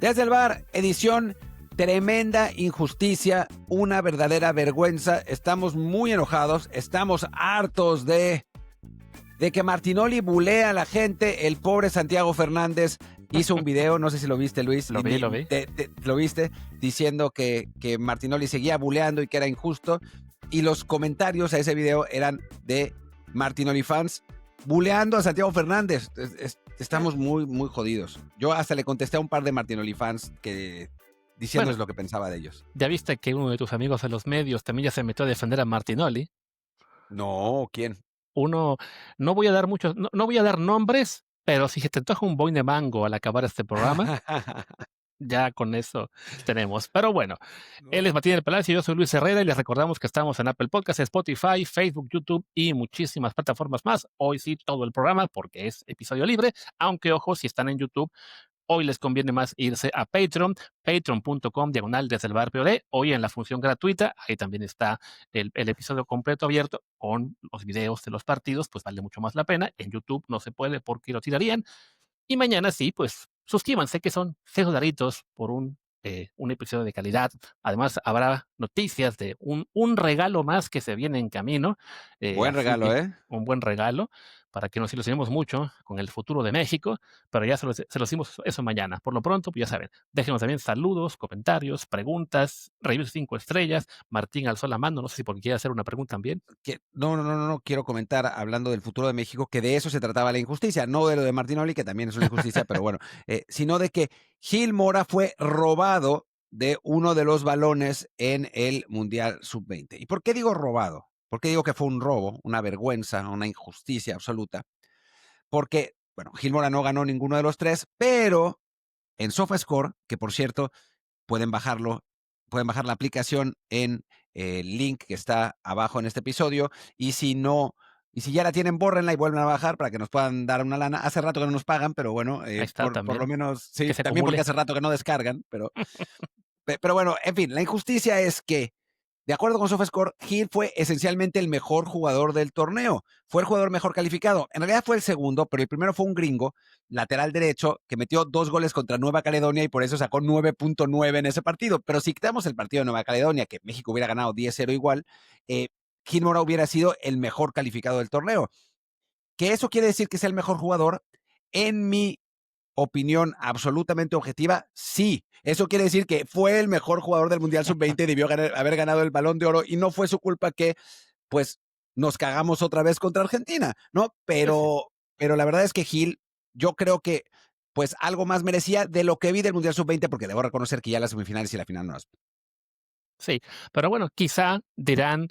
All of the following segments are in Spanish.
Desde el bar, edición tremenda injusticia, una verdadera vergüenza. Estamos muy enojados, estamos hartos de que Martinoli bulea a la gente. El pobre Santiago Fernández hizo un video, no sé si lo viste, Luis. Lo vi. Lo viste, diciendo que Martinoli seguía buleando y que era injusto. Y los comentarios a ese video eran de Martinoli fans buleando a Santiago Fernández. Estamos muy, muy jodidos. Yo hasta le contesté a un par de Martinoli fans diciéndoles lo que pensaba de ellos. ¿Ya viste que uno de tus amigos de los medios también ya se metió a defender a Martinoli? No, ¿quién? No voy a dar no voy a dar nombres, pero si se te antoja un boing de mango al acabar este programa, ya con eso tenemos. Pero bueno, él es Martín del Palacio, yo soy Luis Herrera y les recordamos que estamos en Apple Podcasts, Spotify, Facebook, YouTube y muchísimas plataformas más. Hoy sí, todo el programa porque es episodio libre, aunque ojo, si están en YouTube, hoy les conviene más irse a Patreon, patreon.com/desde el bar POD. Hoy en la función gratuita, ahí también está el episodio completo abierto con los videos de los partidos, pues vale mucho más la pena. En YouTube no se puede porque lo tirarían. Y mañana sí, pues suscríbanse que son $6 por un episodio de calidad. Además, habrá noticias de un regalo más que se viene en camino. Buen regalo, Un buen regalo para que nos ilusionemos mucho con el futuro de México, pero ya se los decimos eso mañana. Por lo pronto, pues ya saben, déjenos también saludos, comentarios, preguntas, reviews 5 estrellas. Martín alzó la mano, no sé si porque quiere hacer una pregunta también. No, quiero comentar, hablando del futuro de México, que de eso se trataba la injusticia, no de lo de Martinoli, que también es una injusticia, pero bueno, sino de que Gil Mora fue robado de uno de los balones en el Mundial Sub-20. ¿Y por qué digo robado? ¿Por qué digo que fue un robo, una vergüenza, una injusticia absoluta? Porque, bueno, Gil Mora no ganó ninguno de los tres, pero en SofaScore, que por cierto, pueden bajar la aplicación en el link que está abajo en este episodio, y si ya la tienen, bórrenla y vuelven a bajar para que nos puedan dar una lana. Hace rato que no nos pagan, pero bueno, por lo menos, sí, también porque hace rato que no descargan, pero bueno, en fin, la injusticia es que, de acuerdo con SofaScore, Gil fue esencialmente el mejor jugador del torneo. Fue el jugador mejor calificado. En realidad fue el segundo, pero el primero fue un gringo, lateral derecho, que metió 2 goles contra Nueva Caledonia y por eso sacó 9.9 en ese partido. Pero si quitamos el partido de Nueva Caledonia, que México hubiera ganado 10-0 igual, Gil Mora hubiera sido el mejor calificado del torneo. ¿Que eso quiere decir que sea el mejor jugador? En mi opinión absolutamente objetiva, sí. Eso quiere decir que fue el mejor jugador del Mundial Sub-20 y debió haber ganado el Balón de Oro, y no fue su culpa que, pues, nos cagamos otra vez contra Argentina, ¿no? Pero la verdad es que Gil, yo creo que, pues, algo más merecía de lo que vi del Mundial Sub-20, porque debo reconocer que ya las semifinales y la final no. Sí, pero bueno, quizá dirán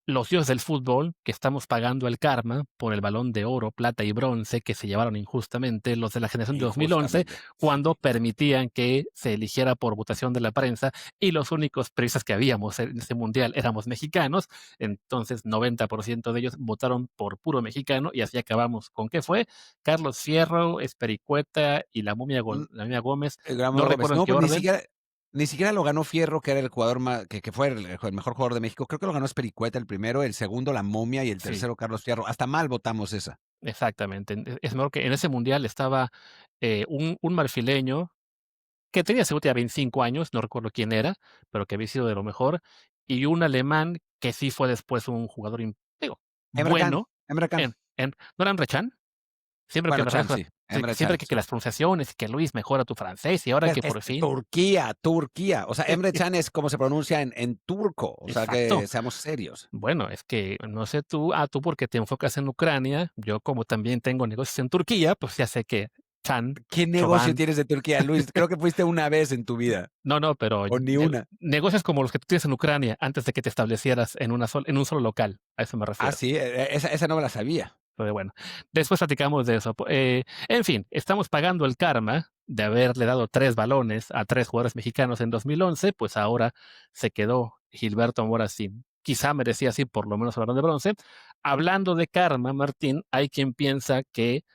los dioses del fútbol que estamos pagando el karma por el Balón de Oro, plata y bronce que se llevaron injustamente los de la generación de 2011, cuando permitían que se eligiera por votación de la prensa y los únicos periodistas que habíamos en ese mundial éramos mexicanos. Entonces 90% de ellos votaron por puro mexicano y así acabamos. ¿Con qué fue? Carlos Fierro, Espericueta y la momia Gómez. No recuerdo en qué orden. Ni siquiera lo ganó Fierro, que era el jugador que fue el mejor jugador de México. Creo que lo ganó Espericueta el primero, el segundo la momia y el tercero Carlos Fierro. Hasta mal votamos esa. Exactamente. Es mejor que en ese mundial estaba un marfileño que tenía seguro 25 años, no recuerdo quién era, pero que había sido de lo mejor, y un alemán que sí fue después un jugador bueno. Emre Can. ¿No era Emre Can? Siempre que las pronunciaciones, que Luis mejora tu francés y ahora que por fin. Turquía. O sea, Emre Can es como se pronuncia en turco. O sea, que seamos serios. Bueno, es que no sé tú porque te enfocas en Ucrania. Yo, como también tengo negocios en Turquía, pues ya sé que Chan. ¿Qué negocio tienes de Turquía, Luis? Creo que fuiste una vez en tu vida. No, pero. O ni una. Negocios como los que tú tienes en Ucrania antes de que te establecieras en un solo local. A eso me refiero. Ah, sí, esa no me la sabía. Pero bueno, después platicamos de eso. En fin, estamos pagando el karma de haberle dado 3 balones a 3 jugadores mexicanos en 2011, pues ahora se quedó Gilberto Mora sin. Quizá merecía así por lo menos el balón de bronce. Hablando de karma, Martín, hay quien piensa que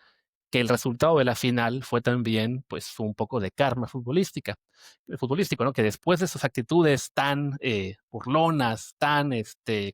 que el resultado de la final fue también, pues, un poco de karma futbolístico, ¿no? Que después de esas actitudes tan, burlonas, tan,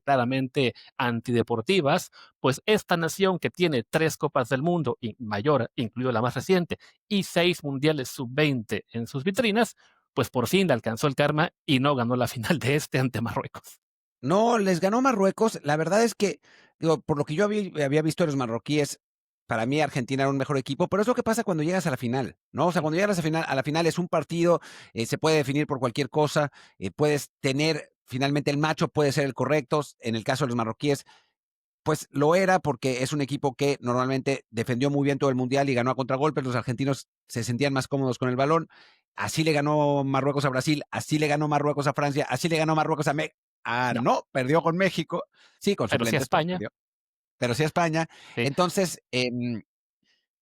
claramente antideportivas, pues, esta nación que tiene 3 copas del mundo y mayor, incluido la más reciente, y 6 mundiales sub-20 en sus vitrinas, pues, por fin le alcanzó el karma y no ganó la final de ante Marruecos. No, les ganó Marruecos. La verdad es que, digo, por lo que yo había visto a los marroquíes, para mí Argentina era un mejor equipo, pero es lo que pasa cuando llegas a la final, ¿no? O sea, Mm, cuando llegas a la final es un partido, se puede definir por cualquier cosa, puedes tener, finalmente el macho puede ser el correcto. En el caso de los marroquíes, pues lo era porque es un equipo que normalmente defendió muy bien todo el mundial y ganó a contragolpes. Los argentinos se sentían más cómodos con el balón. Así le ganó Marruecos a Brasil, así le ganó Marruecos a Francia, así le ganó Marruecos a México. Ah, no, no, perdió con México. Sí, con pero sí a suplentes, pero España, perdió. Pero sí a España. sí. Entonces,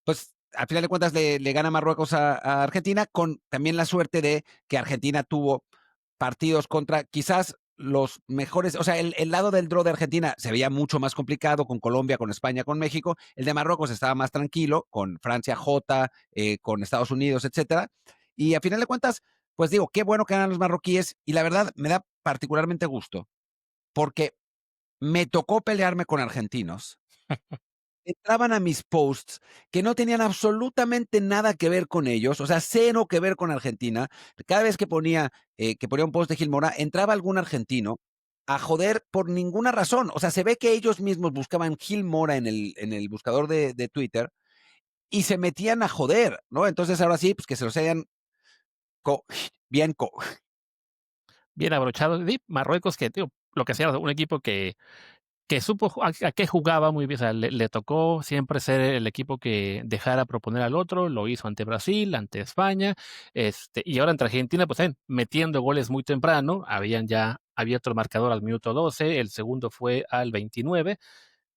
pues al final de cuentas le gana Marruecos a Argentina, con también la suerte de que Argentina tuvo partidos contra quizás los mejores, o sea, el lado del draw de Argentina se veía mucho más complicado con Colombia, con España, con México. El de Marruecos estaba más tranquilo, con Francia J, con Estados Unidos, etcétera. Y a final de cuentas, pues digo, qué bueno que ganan los marroquíes, y la verdad me da particularmente gusto, porque me tocó pelearme con argentinos. Entraban a mis posts que no tenían absolutamente nada que ver con ellos, o sea, cero que ver con Argentina. Cada vez que ponía un post de Gil Mora, entraba algún argentino a joder por ninguna razón. O sea, se ve que ellos mismos buscaban Gil Mora en el buscador de Twitter y se metían a joder, ¿no? Entonces, ahora sí, pues que se los hayan co bien co Bien abrochado. Sí, Marruecos, que digo, lo que sea, un equipo que supo a qué jugaba muy bien, o sea, le tocó siempre ser el equipo que dejara proponer al otro, lo hizo ante Brasil, ante España, y ahora ante Argentina, pues, metiendo goles muy temprano, habían ya abierto el marcador al minuto 12, el segundo fue al 29.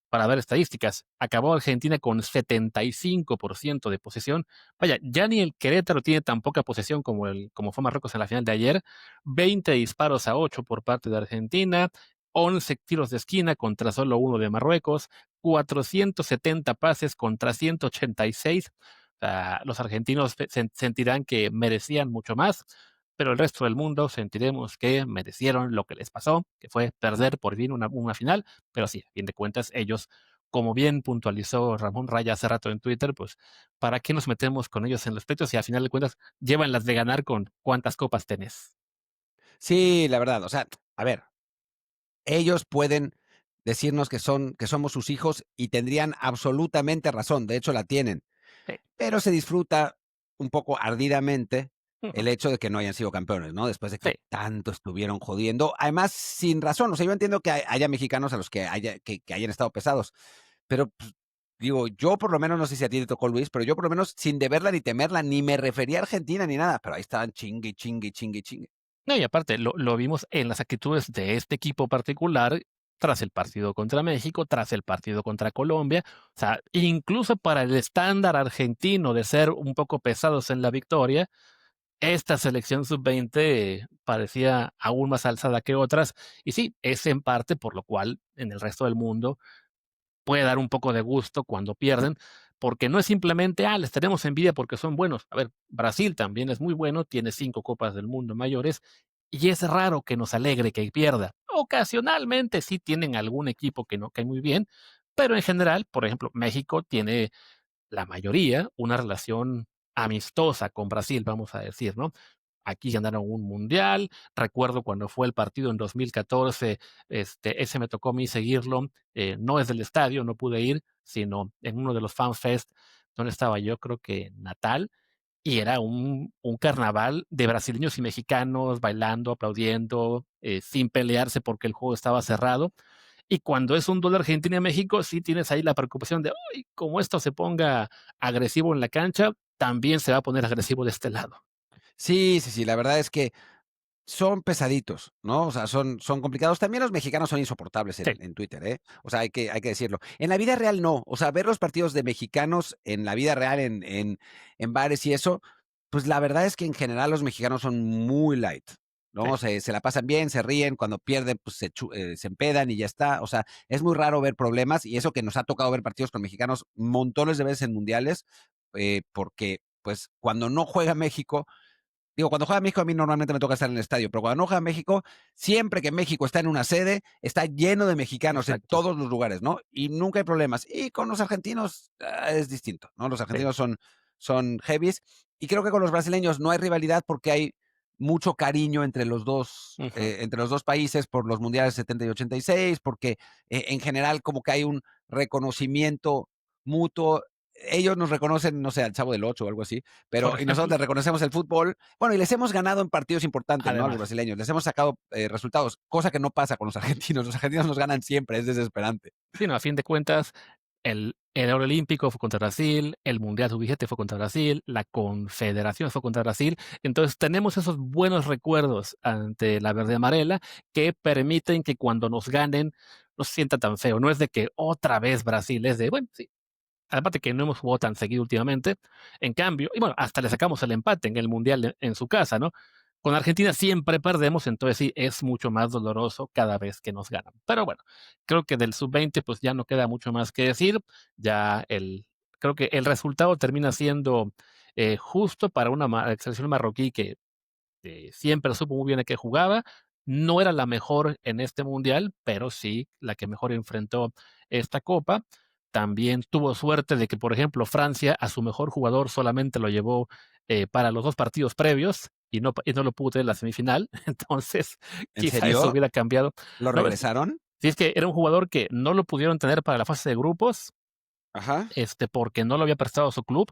Para ver estadísticas, acabó Argentina con 75% de posesión. Vaya, ya ni el Querétaro tiene tan poca posesión como fue Marruecos en la final de ayer. 20 disparos a 8 por parte de Argentina, 11 tiros de esquina contra solo uno de Marruecos, 470 pases contra 186. O sea, los argentinos sentirán que merecían mucho más, pero el resto del mundo sentiremos que merecieron lo que les pasó, que fue perder por fin una final. Pero sí, a fin de cuentas, ellos, como bien puntualizó Ramón Raya hace rato en Twitter, pues, ¿para qué nos metemos con ellos en los pleitos si a final de cuentas llevan las de ganar con cuántas copas tenés? Sí, la verdad, o sea, a ver, ellos pueden decirnos que somos sus hijos y tendrían absolutamente razón, de hecho la tienen. Sí, Pero se disfruta un poco ardidamente ujú, el hecho de que no hayan sido campeones, ¿no? Después de sí, que tanto estuvieron jodiendo, además sin razón. O sea, yo entiendo que haya mexicanos a los que hayan estado pesados, pero, pues, digo, yo por lo menos, no sé si a ti te tocó, Luis, pero yo por lo menos sin deberla ni temerla, ni me refería a Argentina ni nada, pero ahí estaban chingue, chingue, chingue, chingue. no, y aparte lo vimos en las actitudes de este equipo particular tras el partido contra México, tras el partido contra Colombia. O sea, incluso para el estándar argentino de ser un poco pesados en la victoria, esta selección sub-20 parecía aún más alzada que otras, y sí, es en parte por lo cual en el resto del mundo puede dar un poco de gusto cuando pierden, porque no es simplemente, les tenemos envidia porque son buenos. A ver, Brasil también es muy bueno, tiene 5 copas del mundo mayores, y es raro que nos alegre que pierda. Ocasionalmente sí tienen algún equipo que no cae muy bien, pero en general, por ejemplo, México tiene la mayoría una relación amistosa con Brasil, vamos a decir, ¿no? Aquí ganaron un mundial. Recuerdo cuando fue el partido en 2014, ese me tocó a mí seguirlo. No es del estadio, no pude ir, sino en uno de los Fan Fest, donde estaba yo, creo que Natal, y era un carnaval de brasileños y mexicanos bailando, aplaudiendo, sin pelearse porque el juego estaba cerrado. Y cuando es un duelo Argentina-México, sí tienes ahí la preocupación de, uy, como esto se ponga agresivo en la cancha, también se va a poner agresivo de este lado. Sí, sí, sí, la verdad es que son pesaditos, ¿no? O sea, son complicados. También los mexicanos son insoportables Sí, en Twitter, ¿eh? O sea, hay que decirlo. En la vida real no. O sea, ver los partidos de mexicanos en la vida real, en bares y eso, pues la verdad es que en general los mexicanos son muy light, sí. ¿no? Se la pasan bien, se ríen, cuando pierden, pues se empedan y ya está. O sea, es muy raro ver problemas, y eso que nos ha tocado ver partidos con mexicanos montones de veces en mundiales, porque, pues, cuando no juega México, digo, cuando juega México a mí normalmente me toca estar en el estadio, pero cuando no juega México, siempre que México está en una sede, está lleno de mexicanos en Exacto. todos los lugares, ¿no? Y nunca hay problemas. Y con los argentinos es distinto, ¿no? Los Sí. argentinos son heavies. Y creo que con los brasileños no hay rivalidad porque hay mucho cariño Ujú. entre los dos países por los mundiales 70 y 86, porque en general como que hay un reconocimiento mutuo. Ellos nos reconocen, no sé, al Chavo del Ocho o algo así, Por pero y nosotros ejemplo, les reconocemos el fútbol. Bueno, y les hemos ganado en partidos importantes, ¿no? A los además. brasileños. Les hemos sacado resultados, cosa que no pasa con los argentinos. Los argentinos nos ganan siempre, es desesperante. Sí, no, a fin de cuentas, el oro olímpico fue contra Brasil, el mundial sub-17 fue contra Brasil, la confederación fue contra Brasil. Entonces, tenemos esos buenos recuerdos ante la verde amarela que permiten que cuando nos ganen no se sienta tan feo. No es de que otra vez Brasil, es de, bueno, sí. Aparte que no hemos jugado tan seguido últimamente. En cambio, y bueno, hasta le sacamos el empate en el mundial en su casa, ¿no? Con Argentina siempre perdemos, entonces sí, es mucho más doloroso cada vez que nos ganan. Pero bueno, creo que del sub-20 pues ya no queda mucho más que decir. Creo que el resultado termina siendo justo para una selección marroquí que siempre supo muy bien a qué jugaba. No era la mejor en este mundial, pero sí la que mejor enfrentó esta copa. También tuvo suerte de que, por ejemplo, Francia a su mejor jugador solamente lo llevó para los dos partidos previos y no lo pudo tener en la semifinal. Entonces, ¿En quizá eso serio? hubiera cambiado. ¿Lo ¿No ves? regresaron? Si es que era un jugador que no lo pudieron tener para la fase de grupos, Ajá. porque no lo había prestado a su club,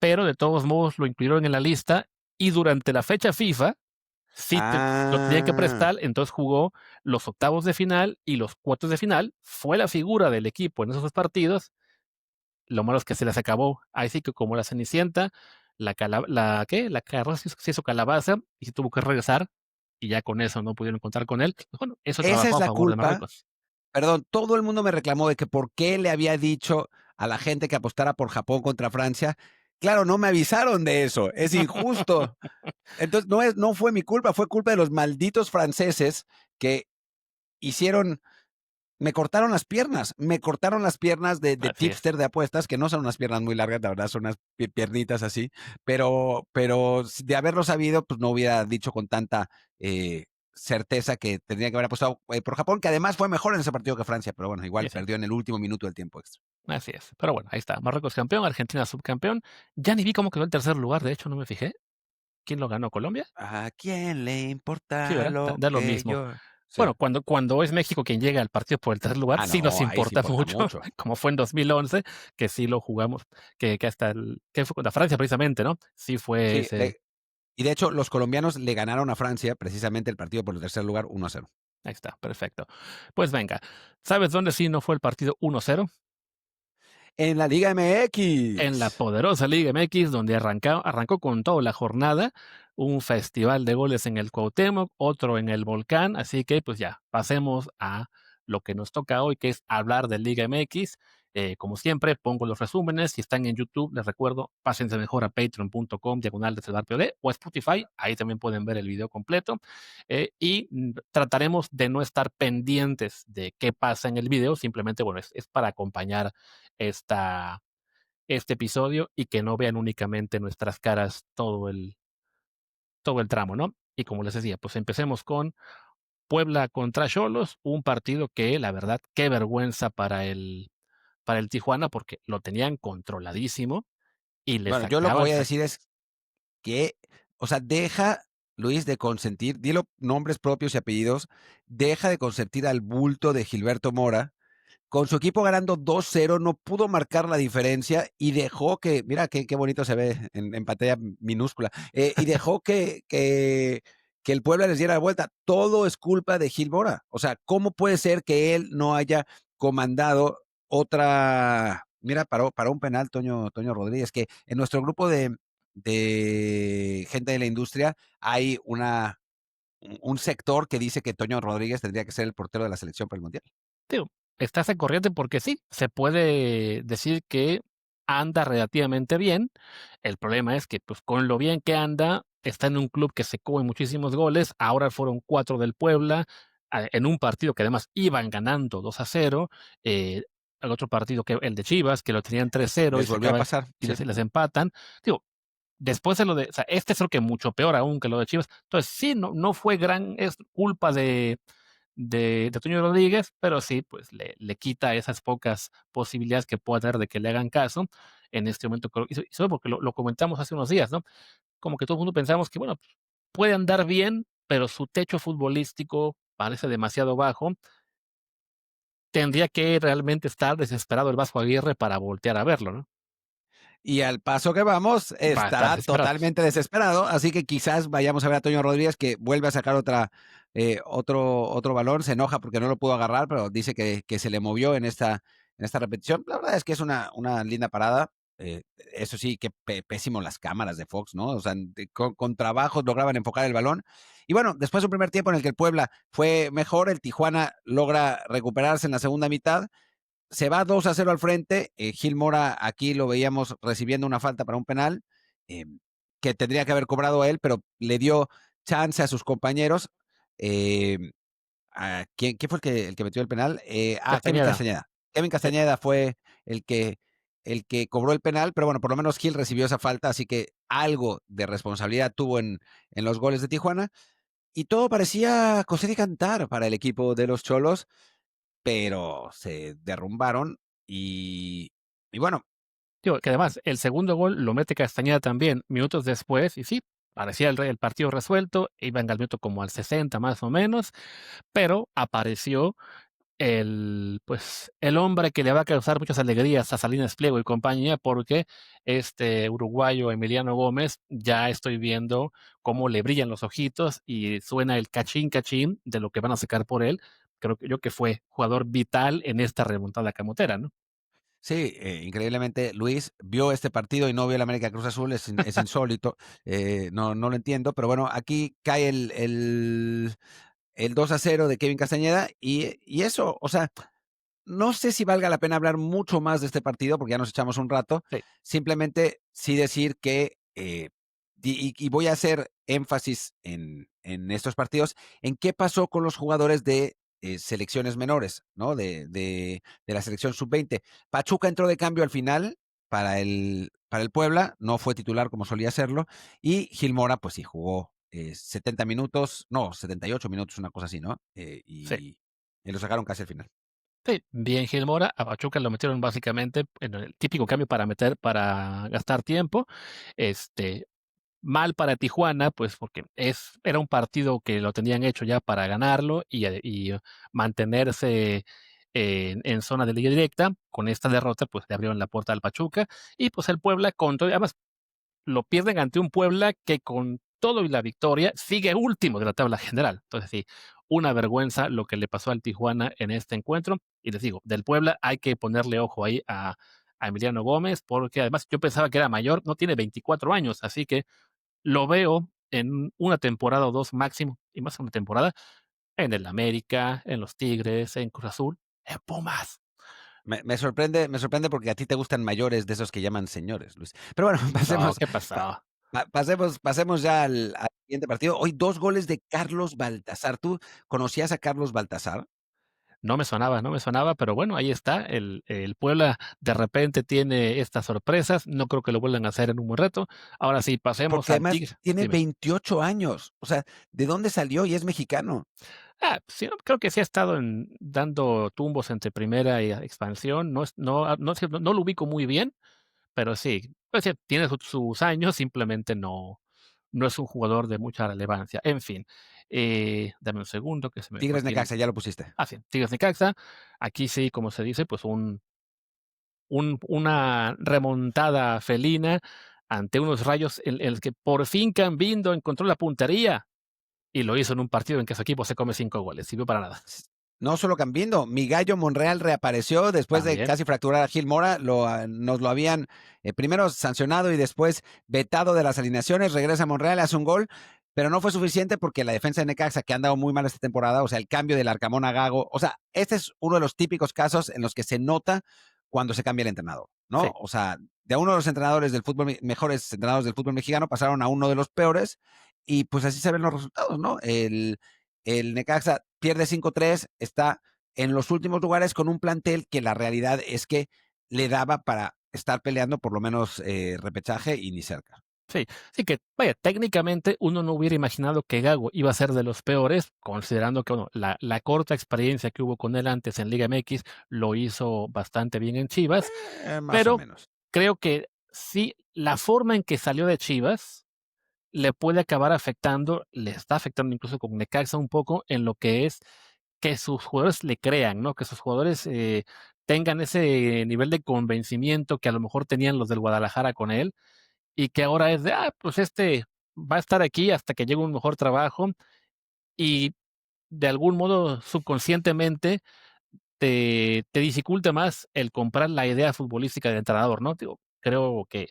pero de todos modos lo incluyeron en la lista y durante la fecha FIFA lo tenía que Ah, prestar, entonces jugó los octavos de final y los cuartos de final, fue la figura del equipo en esos 2 partidos, lo malo es que se les acabó, ahí sí que como la Cenicienta, la carroza se hizo calabaza y se tuvo que regresar, y ya con eso no pudieron contar con él. Bueno, eso esa trabajó es a la favor de culpa. Marruecos. Perdón, todo el mundo me reclamó de que por qué le había dicho a la gente que apostara por Japón contra Francia. Claro, no me avisaron de eso. Es injusto. Entonces, no fue mi culpa, fue culpa de los malditos franceses que hicieron me cortaron las piernas de Así es. tipster de apuestas, que no son unas piernas muy largas, la verdad, son unas piernitas así, pero de haberlo sabido, pues no hubiera dicho con tanta certeza que tendría que haber apostado por Japón, que además fue mejor en ese partido que Francia, pero bueno, igual Sí, sí, perdió en el último minuto del tiempo extra. así es. Pero bueno, ahí está, Marruecos campeón, Argentina subcampeón. Ya ni vi cómo quedó el tercer lugar, de hecho, no me fijé. ¿Quién lo ganó? ¿Colombia? ¿A quién le Sí, importa ¿verdad? lo Da lo que mismo. yo? Sí. Bueno, cuando es México quien llega al partido por el tercer lugar, Ah, sí nos no, ahí sí importa importa mucho, mucho. como fue en 2011, que sí lo jugamos, que fue contra Francia precisamente, ¿no? Sí fue Sí, ese. y de hecho, los colombianos le ganaron a Francia precisamente el partido por el tercer lugar 1-0. Ahí está, perfecto. Pues venga, ¿sabes dónde sí no fue el partido 1-0? En la Liga En la MX. poderosa Liga MX, donde arrancó con toda la jornada, un festival de goles en el Cuauhtémoc, otro en el Volcán, así que pues ya, pasemos a lo que nos toca hoy, que es hablar de Liga MX. Como siempre, pongo los resúmenes. Si están en YouTube, les recuerdo, pásense mejor a patreon.com/POD o a Spotify, ahí también pueden ver el video completo. Trataremos de no estar pendientes de qué pasa en el video, simplemente, bueno, es para acompañar este episodio y que no vean únicamente nuestras caras todo el tramo, ¿no? Y como les decía, pues empecemos con Puebla contra Xolos, un partido que la verdad, qué vergüenza para el Tijuana porque lo tenían controladísimo y le Bueno, yo lo que sacaban voy a decir es que, o sea, deja, Luis, de consentir, dilo nombres propios y apellidos, deja de consentir al bulto de Gilberto Mora. Con su equipo ganando 2-0, no pudo marcar la diferencia y dejó que, mira qué bonito se ve en pantalla minúscula, y dejó que el Puebla les diera la vuelta. Todo es culpa de Gil Mora. O sea, ¿cómo puede ser que él no haya comandado otra? Mira, paró un penal Toño Rodríguez, que en nuestro grupo de gente de la industria hay un sector que dice que Toño Rodríguez tendría que ser el portero de la selección para el Mundial. digo, estás en corriente porque sí, se puede decir que anda relativamente bien. El problema es que, pues, con lo bien que anda, está en un club que se come muchísimos goles. Ahora fueron 4 del Puebla, en un partido que además iban ganando 2-0. al otro partido, que el de Chivas, que lo tenían 3-0 y Les se volvió a acaba pasar, y sí. les empatan. Digo, después de lo de, o sea, este es creo que mucho peor aún que lo de Chivas. Entonces, sí, no fue gran es culpa de Toño Rodríguez, pero sí, pues le quita esas pocas posibilidades que pueda tener de que le hagan caso. En este momento, y solo porque lo comentamos hace unos días, ¿no? Como que todo el mundo pensamos que, bueno, puede andar bien, pero su techo futbolístico parece demasiado bajo. Tendría que realmente estar desesperado el Vasco Aguirre para voltear a verlo, ¿no? Y al paso que vamos, Va a estar estará desesperado. totalmente desesperado, así que quizás vayamos a ver a Toño Rodríguez que vuelve a sacar otro balón, se enoja porque no lo pudo agarrar, pero dice que se le movió en esta repetición. La verdad es que es una linda parada. Eso sí, que pésimo las cámaras de Fox, ¿no? O sea, con trabajos lograban enfocar el balón. Y bueno, después de un primer tiempo en el que el Puebla fue mejor, el Tijuana logra recuperarse en la segunda mitad, se va 2-0 al frente. Gil Mora aquí lo veíamos recibiendo una falta para un penal eh, que tendría que haber cobrado él, pero le dio chance a sus compañeros. Eh, ¿quién fue el que metió el penal? Kevin Castañeda, Castañeda. Kevin sí, Castañeda fue el que, el que cobró el penal, pero bueno, por lo menos Gil recibió esa falta, así que algo de responsabilidad tuvo en los goles de Tijuana. Y todo parecía coser y cantar para el equipo de los Cholos, pero se derrumbaron y bueno, digo, que además el segundo gol lo mete Castañeda también minutos después, y sí, parecía el partido resuelto, iban al minuto como al 60 más o menos, pero apareció pues, el hombre que le va a causar muchas alegrías a Salinas Pliego y compañía, porque este uruguayo Emiliano Gómez, ya estoy viendo cómo le brillan los ojitos y suena el cachín cachín de lo que van a sacar por él. Creo que yo que fue jugador vital en esta remontada camotera, ¿no? sí, increíblemente Luis vio este partido y no vio el América Cruz Azul, es insólito, no lo entiendo, pero bueno, aquí cae el 2-0 de Kevin Castañeda y eso, o sea, no sé si valga la pena hablar mucho más de este partido porque ya nos echamos un rato. Sí, Simplemente sí decir que, y voy a hacer énfasis en estos partidos, en qué pasó con los jugadores de selecciones menores, ¿no? De la selección sub-20. Pachuca entró de cambio al final para el Puebla, no fue titular como solía hacerlo, y Gil Mora, pues sí, jugó 70 minutos, no, 78 minutos, una cosa así, ¿no? sí. Y lo sacaron casi al final. Sí, bien Gil Mora, a Pachuca lo metieron básicamente en el típico cambio para gastar tiempo. Este, mal para Tijuana, pues porque era un partido que lo tenían hecho ya para ganarlo y mantenerse en zona de liga directa. Con esta derrota, pues le abrieron la puerta al Pachuca y pues el Puebla con todo, además lo pierden ante un Puebla que con todo y la victoria sigue último de la tabla general. Entonces sí, una vergüenza lo que le pasó al Tijuana en este encuentro. Y les digo, del Puebla hay que ponerle ojo ahí a Emiliano Gómez, porque además yo pensaba que era mayor, no tiene 24 años, así que lo veo en una temporada o dos máximo, y más una temporada, en el América, en los Tigres, en Cruz Azul, en Pumas. Me sorprende porque a ti te gustan mayores de esos que llaman señores, Luis. Pero bueno, No, pasemos, ¿qué pa- pasó? pasemos ya al siguiente partido. Hoy 2 goles de Carlos Baltazar. ¿Tú conocías a Carlos Baltazar? No me sonaba, pero bueno, ahí está. El Puebla de repente tiene estas sorpresas. No creo que lo vuelvan a hacer en un buen reto. Ahora sí, pasemos Porque al además Tigre. tiene Dime. 28 años. O sea, ¿de dónde salió? Y es mexicano. Sí, no, creo que sí ha estado dando tumbos entre primera y expansión. No lo ubico muy bien, pero sí, pues sí, tiene sus años, simplemente no es un jugador de mucha relevancia. En fin, dame un segundo que se me fue Tigres aquí. Necaxa, ya lo pusiste. Sí, Tigres Necaxa. Aquí sí, como se dice, pues una remontada felina ante unos Rayos en el que por fin Cambindo encontró la puntería y lo hizo en un partido en que su equipo se come 5 goles. Sirvió para nada. No solo Cambindo, mi gallo Monreal reapareció después de También, casi fracturar a Gil Mora. Nos lo habían primero sancionado y después vetado de las alineaciones. Regresa a Monreal, hace un gol, pero no fue suficiente porque la defensa de Necaxa, que ha andado muy mal esta temporada, o sea, el cambio del Arcamón a Gago, o sea, este es uno de los típicos casos en los que se nota cuando se cambia el entrenador, ¿no? sí, O sea, de uno de los entrenadores del fútbol, mejores entrenadores del fútbol mexicano, pasaron a uno de los peores y pues así se ven los resultados, ¿no? El Necaxa pierde 5-3, está en los últimos lugares con un plantel que la realidad es que le daba para estar peleando por lo menos repechaje y ni cerca. Sí, sí que, vaya, técnicamente uno no hubiera imaginado que Gago iba a ser de los peores, considerando que, bueno, la corta experiencia que hubo con él antes en Liga MX lo hizo bastante bien en Chivas, Más o pero menos. creo que sí, la forma en que salió de Chivas le puede acabar afectando, le está afectando incluso con Necaxa un poco en lo que es que sus jugadores le crean, ¿no? Que sus jugadores tengan ese nivel de convencimiento que a lo mejor tenían los del Guadalajara con él y que ahora es de, pues este va a estar aquí hasta que llegue un mejor trabajo y de algún modo subconscientemente te dificulta más el comprar la idea futbolística del entrenador, ¿no? Digo, creo que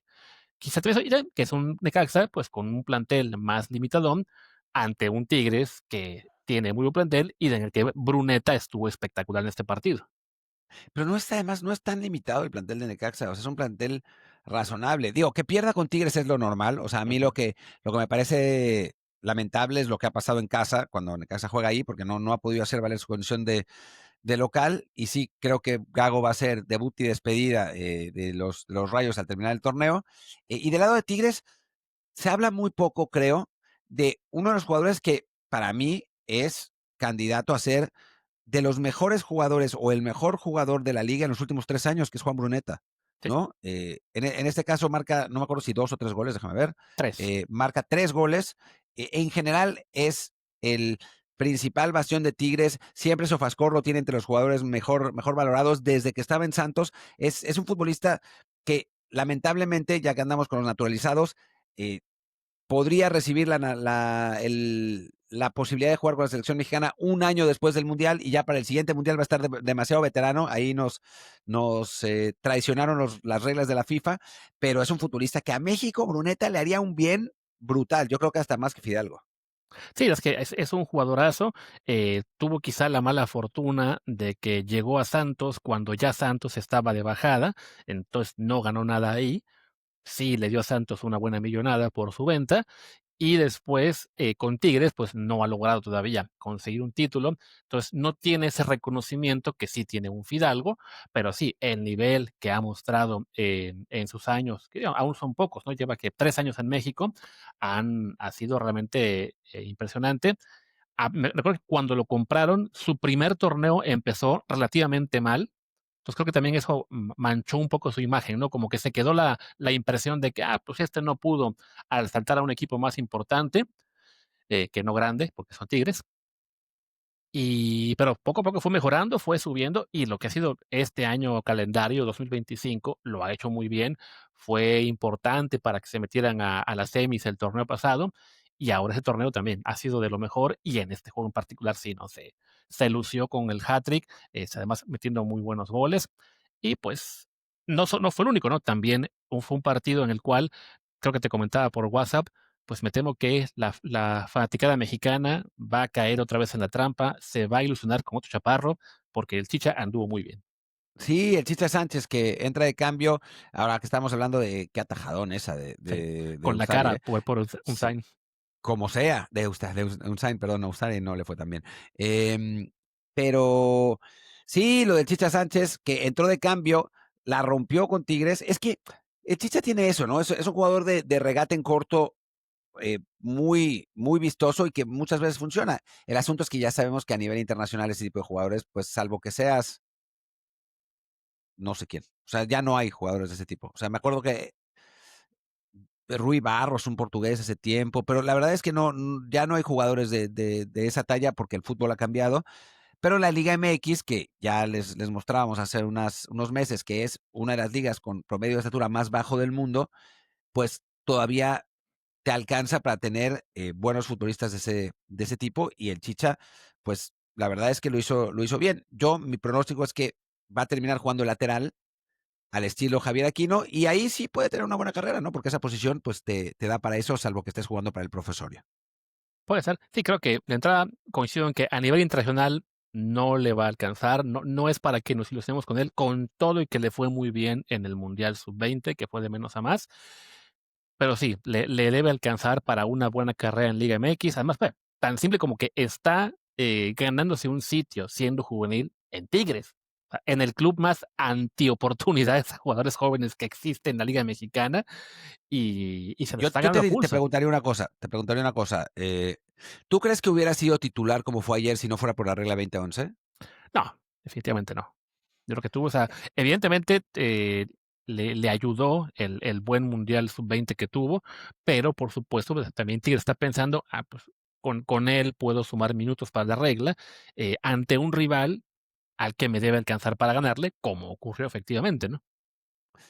quizá te eso, que es un Necaxa, pues con un plantel más limitadón ante un Tigres que tiene muy buen plantel y en el que Bruneta estuvo espectacular en este partido. Pero no está, además, no es tan limitado el plantel de Necaxa, o sea, es un plantel razonable. Digo, que pierda con Tigres es lo normal, o sea, a mí Ujú. lo que me parece lamentable es lo que ha pasado en casa, cuando Necaxa juega ahí, porque no ha podido hacer valer su condición de local, y sí creo que Gago va a ser debut y despedida de los Rayos al terminar el torneo. Y del lado de Tigres, se habla muy poco, creo, de uno de los jugadores que para mí es candidato a ser de los mejores jugadores o el mejor jugador de la liga en los últimos 3 años, que es Juan Bruneta, Sí, ¿no? En este caso marca, no me acuerdo si 2 o 3 goles, déjame ver, 3. marca 3 goles. En general es el principal bastión de Tigres, siempre Sofascore lo tiene entre los jugadores mejor valorados desde que estaba en Santos. Es un futbolista que lamentablemente, ya que andamos con los naturalizados, eh, podría recibir la posibilidad de jugar con la selección mexicana un año después del Mundial y ya para el siguiente Mundial va a estar demasiado veterano. Ahí nos traicionaron las reglas de la FIFA, pero es un futbolista que a México, Bruneta, le haría un bien brutal. Yo creo que hasta más que Fidalgo. Sí, es que es un jugadorazo. Tuvo quizá la mala fortuna de que llegó a Santos cuando ya Santos estaba de bajada, entonces no ganó nada ahí. Sí le dio a Santos una buena millonada por su venta, y después, con Tigres, pues, no ha logrado todavía conseguir un título. Entonces, no tiene ese reconocimiento que sí tiene un Fidalgo, pero sí, el nivel que ha mostrado en sus años, que aún son pocos, ¿no? Lleva que 3 años en México, ha sido realmente, impresionante. Me recuerdo que cuando lo compraron, su primer torneo empezó relativamente mal. Entonces, creo que también eso manchó un poco su imagen, ¿no? Como que se quedó la impresión de que, pues este no pudo al saltar a un equipo más importante, que no grande, porque son Tigres. Pero poco a poco fue mejorando, fue subiendo, y lo que ha sido este año calendario 2025 lo ha hecho muy bien. Fue importante para que se metieran a las semis el torneo pasado, y ahora ese torneo también ha sido de lo mejor, y en este juego en particular sí, ¿no? Se lució con el hat-trick, además metiendo muy buenos goles, y pues no fue el único, ¿no? También fue un partido en el cual, creo que te comentaba por WhatsApp, pues me temo que la fanaticada mexicana va a caer otra vez en la trampa, se va a ilusionar con otro chaparro, porque el Chicha anduvo muy bien. Sí, el Chicha Sánchez que entra de cambio, ahora que estamos hablando de qué atajadón esa Sí, de con la Ustari, cara ¿eh? por Sí, Unzain. como sea, de Unsain, perdón, a Ustari no le fue tan bien. Pero sí, lo del Chicha Sánchez, que entró de cambio, la rompió con Tigres. Es que el Chicha tiene eso, ¿no? Es un jugador de regate en corto, muy vistoso y que muchas veces funciona. El asunto es que ya sabemos que a nivel internacional ese tipo de jugadores, pues salvo que seas no sé quién. O sea, ya no hay jugadores de ese tipo. O sea, me acuerdo que Rui Barros, un portugués hace tiempo, pero la verdad es que ya no hay jugadores de esa talla porque el fútbol ha cambiado. Pero la Liga MX, que ya les mostrábamos hace unos meses, que es una de las ligas con promedio de estatura más bajo del mundo, pues todavía te alcanza para tener buenos futbolistas de ese tipo. Y el Chicha, pues la verdad es que lo hizo bien. Mi pronóstico es que va a terminar jugando lateral al estilo Javier Aquino, y ahí sí puede tener una buena carrera, ¿no? Porque esa posición, pues, te da para eso, salvo que estés jugando para el profesorio. Puede ser. Sí, creo que de entrada coincido en que a nivel internacional no le va a alcanzar, no es para que nos ilusionemos con él, con todo y que le fue muy bien en el Mundial Sub-20, que fue de menos a más. Pero sí, le debe alcanzar para una buena carrera en Liga MX. Además, tan simple como que está ganándose un sitio siendo juvenil en Tigres, en el club más antioportunidades a jugadores jóvenes que existe en la Liga Mexicana, y se los Yo está yo ganando a te pulso. preguntaría una cosa, ¿tú crees que hubiera sido titular como fue ayer si no fuera por la regla 2011? No, definitivamente no. Yo creo que tuvo, o sea, evidentemente, le ayudó el buen mundial sub-20 que tuvo, pero por supuesto, pues, también Tigres está pensando, pues, con él puedo sumar minutos para la regla, ante un rival al que me debe alcanzar para ganarle, como ocurrió efectivamente, ¿no?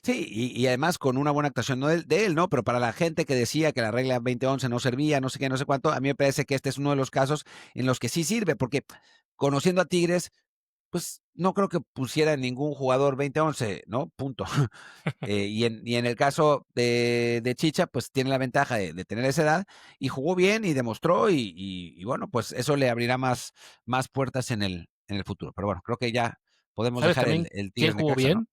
Sí, y además con una buena actuación, no de él, ¿no? Pero para la gente que decía que la regla 2011 no servía, no sé qué, no sé cuánto, a mí me parece que este es uno de los casos en los que sí sirve, porque conociendo a Tigres, pues no creo que pusiera ningún jugador 2011, ¿no? Punto. Y en el caso de Chicha, pues tiene la ventaja de tener esa edad y jugó bien y demostró y bueno, pues eso le abrirá más puertas en el futuro. Pero bueno, creo que ya podemos ¿Sabes dejar el, también el quién Tigres jugó Necaxa, ¿no? bien?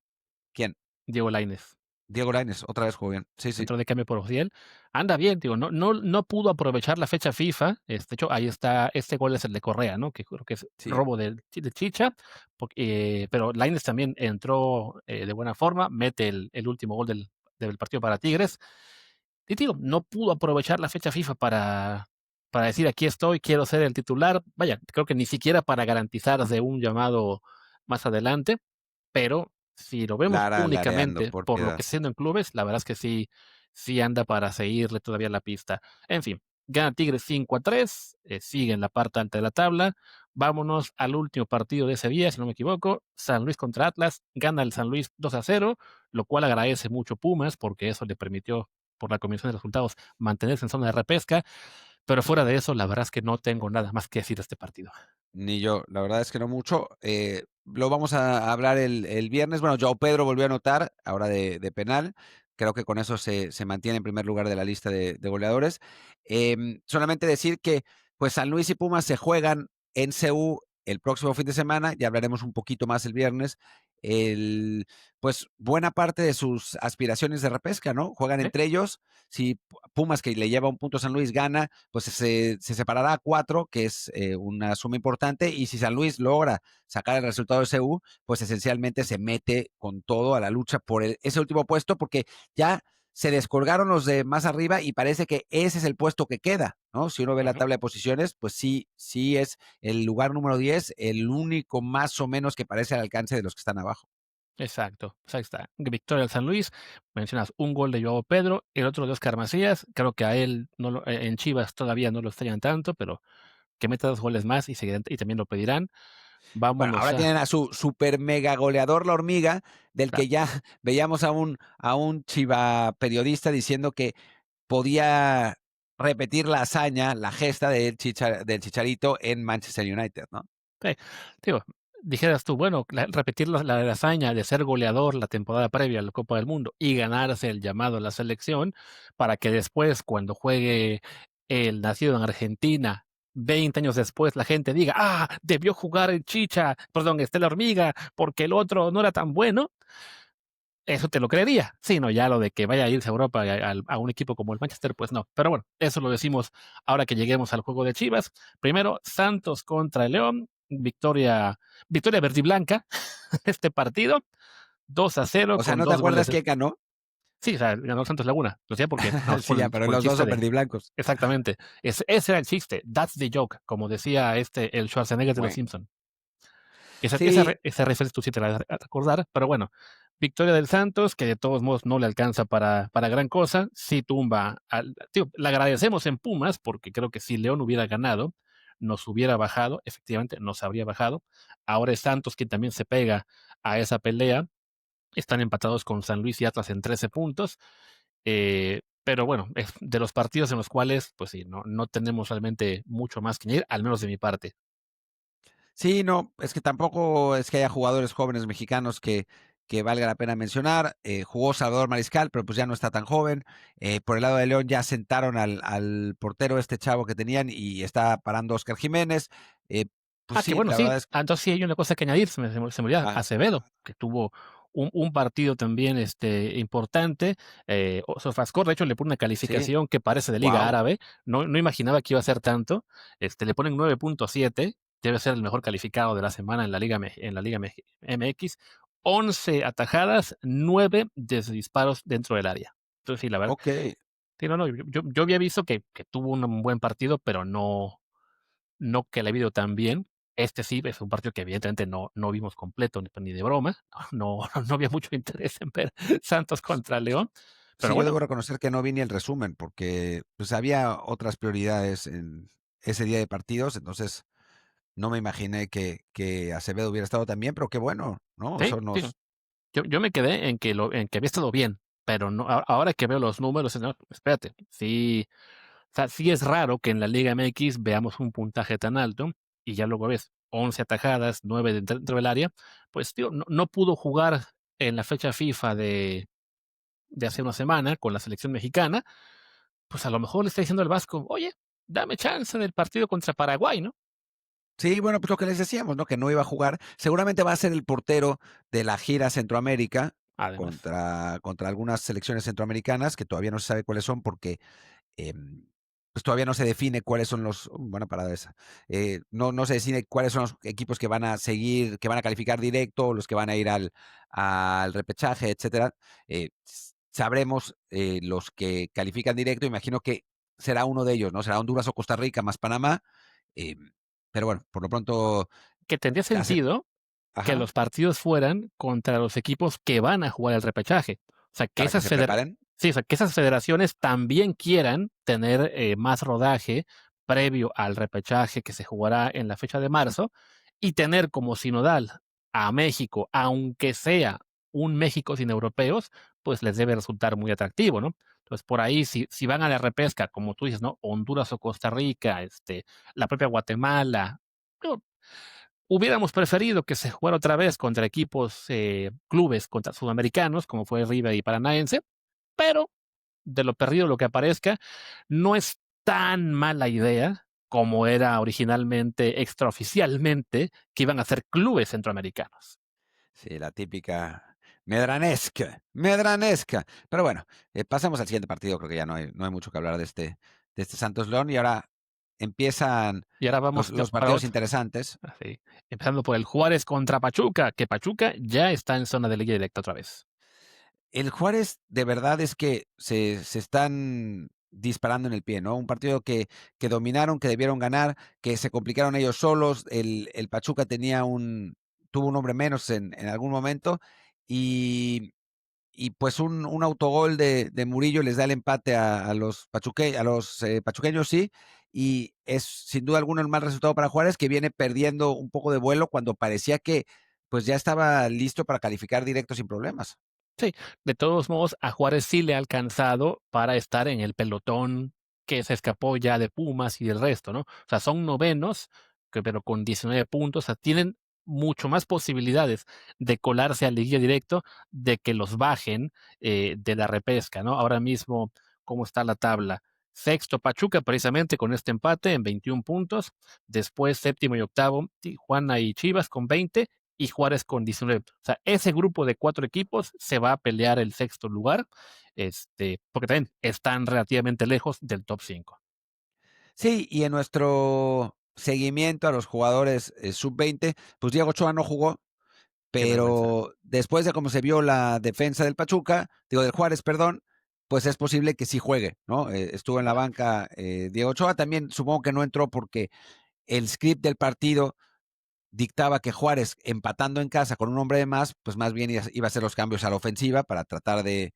¿Quién? Diego Lainez. Diego Lainez, otra vez jugó bien. Sí, sí, Entró de cambio por Ociel. Anda bien, digo, no pudo aprovechar la fecha FIFA. De hecho, ahí está, este gol es el de Correa, ¿no? Que creo que es sí. robo de Chicha. Pero Lainez también entró de buena forma, mete el último gol del partido para Tigres. Y digo, no pudo aprovechar la fecha FIFA para decir aquí estoy, quiero ser el titular. Vaya, creo que ni siquiera para garantizar de un llamado más adelante, pero si lo vemos Lara lareando únicamente por por lo que piedad. está haciendo en clubes, la verdad es que sí anda para seguirle todavía la pista. En fin, gana Tigres 5-3, sigue en la parte alta de la tabla. Vámonos al último partido de ese día, si no me equivoco, San Luis contra Atlas, gana el San Luis 2-0, lo cual agradece mucho Pumas porque eso le permitió, por la combinación de resultados, mantenerse en zona de repesca, pero fuera de eso, la verdad es que no tengo nada más que decir de este partido. Ni yo, la verdad es que no mucho. Lo vamos a hablar el viernes. Bueno, Joao Pedro volvió a anotar, ahora de penal. Creo que con eso se mantiene en primer lugar de la lista de goleadores. Solamente decir que pues San Luis y Pumas se juegan en CU el próximo fin de semana, ya hablaremos un poquito más el viernes. Pues buena parte de sus aspiraciones de repesca, ¿no? Juegan ¿Eh? entre ellos. Si Pumas, que le lleva un punto a San Luis, gana, pues se separará a 4, que es una suma importante, y si San Luis logra sacar el resultado de CU, pues esencialmente se mete con todo a la lucha por ese último puesto, porque ya se descolgaron los de más arriba y parece que ese es el puesto que queda, ¿no? Si uno ve la Ujú. tabla de posiciones, pues sí es el lugar número 10, el único más o menos que parece al alcance de los que están abajo. Exacto, pues ahí está. Victoria del San Luis, mencionas un gol de Joao Pedro, el otro de Oscar Macías, creo que a él en Chivas todavía no lo extrañan tanto, pero que meta 2 goles más y también lo pedirán. Bueno, Vámonos ahora a tienen a su super mega goleador, la hormiga, del claro, que ya veíamos a un chiva periodista diciendo que podía repetir la hazaña, la gesta del Chicharito en Manchester United, ¿no? sí, digo, dijeras tú, bueno, repetir la hazaña de ser goleador la temporada previa a la Copa del Mundo y ganarse el llamado a la selección, para que después, cuando juegue el nacido en Argentina, 20 años después, la gente diga: debió jugar el Chicha, perdón, la Hormiga, porque el otro no era tan bueno. Eso te lo creería. Sí, no, ya lo de que vaya a irse a Europa a un equipo como el Manchester, pues no. Pero bueno, eso lo decimos ahora que lleguemos al juego de Chivas. Primero, Santos contra el León. Victoria verde y blanca. Este partido, 2-0 O sea, con ¿no te 2 goles. acuerdas quién ganó? Sí, o sea, ganó Santos Laguna. Lo sé porque, no, Sí, ya, pero por el los dos chiste son de. verdiblancos. Exactamente. Ese era el chiste. That's the joke, como decía el Schwarzenegger de los Bueno, Simpson. Esa sí, referencia tú sí te la vas a acordar, pero bueno, victoria del Santos, que de todos modos no le alcanza para gran cosa, sí tumba tío, le agradecemos en Pumas, porque creo que si León hubiera ganado, nos hubiera bajado, efectivamente nos habría bajado. Ahora es Santos quien también se pega a esa pelea, están empatados con San Luis y Atlas en 13 puntos, pero bueno, es de los partidos en los cuales, pues sí, no tenemos realmente mucho más que añadir, al menos de mi parte. sí, no, es que tampoco es que haya jugadores jóvenes mexicanos que valga la pena mencionar. Jugó Salvador Mariscal, pero pues ya no está tan joven. Por el lado de León ya sentaron al portero este chavo que tenían y está parando Oscar Jiménez. Eh, pues Que sí, bueno, la sí. verdad es que Entonces sí hay una cosa que añadir, se me olvidaba, ah, Acevedo, que tuvo un partido también, importante, Sofascore, de hecho, le pone una sí, calificación que parece de liga wow. árabe, no imaginaba que iba a ser tanto, le ponen 9.7, debe ser el mejor calificado de la semana en la Liga MX. 11 atajadas, 9 desde disparos dentro del área. Entonces, sí, la verdad, Okey. sí, no, no, yo había visto que tuvo un buen partido, pero no que le ha ido tan bien. Este sí es un partido que evidentemente no vimos completo ni de broma. No, no había mucho interés en ver Santos contra León, pero Sí, yo bueno, debo reconocer que no vi ni el resumen porque, pues, había otras prioridades en ese día de partidos, entonces no me imaginé que Acevedo hubiera estado tan bien, pero qué bueno, ¿no? sí, Eso sí, nos yo me quedé en que había estado bien, pero no, ahora que veo los números, no, espérate, sí, o sea, sí es raro que en la Liga MX veamos un puntaje tan alto y ya luego ves 11 atajadas, 9 dentro del área, pues, tío, no pudo jugar en la fecha FIFA de hace una semana con la selección mexicana, pues, a lo mejor le está diciendo al Vasco: "Oye, dame chance del partido contra Paraguay", ¿no? sí, bueno, pues lo que les decíamos, ¿no? Que no iba a jugar. Seguramente va a ser el portero de la gira Centroamérica Además, contra algunas selecciones centroamericanas, que todavía no se sabe cuáles son porque pues todavía no se define cuáles son los buena parada esa. No se define cuáles son los equipos que van a seguir, que van a calificar directo, los que van a ir al repechaje, etcétera. Sabremos los que califican directo, imagino que será uno de ellos, ¿no? Será Honduras o Costa Rica más Panamá. eh, pero bueno, por lo pronto, que tendría hace sentido que ajá, los partidos fueran contra los equipos que van a jugar el repechaje. O sea, para que se preparen. sí, o sea, que esas federaciones también quieran tener, más rodaje previo al repechaje que se jugará en la fecha de marzo, y tener como sinodal a México, aunque sea un México sin europeos, pues les debe resultar muy atractivo, ¿no? Entonces, por ahí, si van a la repesca, como tú dices, ¿no? Honduras o Costa Rica, la propia Guatemala, hubiéramos preferido que se jugara otra vez contra equipos, clubes contra sudamericanos, como fue River y Paranaense, pero de lo perdido lo que aparezca, no es tan mala idea como era originalmente, extraoficialmente, que iban a ser clubes centroamericanos. Sí, la típica medranesca, medranesca. Pero bueno, pasemos al siguiente partido, creo que ya no hay mucho que hablar de este Santos León, y ahora empiezan Y ahora los vamos los para partidos otro, interesantes. así, empezando por el Juárez contra Pachuca, que Pachuca ya está en zona de liga directa otra vez. El Juárez, de verdad es que se están disparando en el pie, ¿no? Un partido que dominaron, que debieron ganar, que se complicaron ellos solos. El Pachuca tuvo un hombre menos en algún momento, y pues un autogol de Murillo les da el empate a los pachuqueños, sí, y es sin duda alguna el mal resultado para Juárez, que viene perdiendo un poco de vuelo cuando parecía que, pues, ya estaba listo para calificar directo sin problemas. Sí, de todos modos, a Juárez sí le ha alcanzado para estar en el pelotón que se escapó ya de Pumas y del resto, ¿no? O sea, son novenos, pero con 19 puntos, o sea, tienen mucho más posibilidades de colarse a liguilla directo, de que los bajen, de la repesca, ¿no? Ahora mismo, ¿cómo está la tabla? Sexto Pachuca, precisamente con este empate en 21 puntos. Después séptimo y octavo, Tijuana y Chivas con 20 y Juárez con 19. O sea, ese grupo de 4 equipos se va a pelear el sexto lugar, porque también están relativamente lejos del top 5. Sí, y en nuestro seguimiento a los jugadores, sub-20, pues Diego Ochoa no jugó, Qué vergüenza. pero después de cómo se vio la defensa del Pachuca, digo, del Juárez, perdón, pues es posible que sí juegue, ¿no? Estuvo en la banca, Diego Ochoa, también supongo que no entró porque el script del partido dictaba que Juárez, empatando en casa con un hombre de más, pues más bien iba a hacer los cambios a la ofensiva para tratar de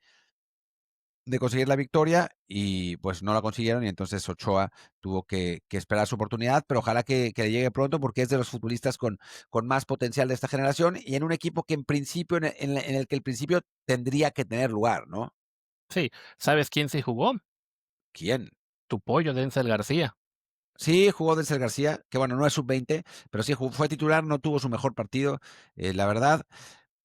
conseguir la victoria, y pues no la consiguieron, y entonces Ochoa tuvo que esperar su oportunidad, pero ojalá que le llegue pronto porque es de los futbolistas con más potencial de esta generación, y en un equipo que en principio, en el que el principio tendría que tener lugar, ¿no? Sí, ¿sabes quién se jugó? ¿Quién? Tu pollo, Denzel García. Sí, jugó Denzel García, que bueno, no es sub-20, pero sí fue titular, no tuvo su mejor partido, la verdad,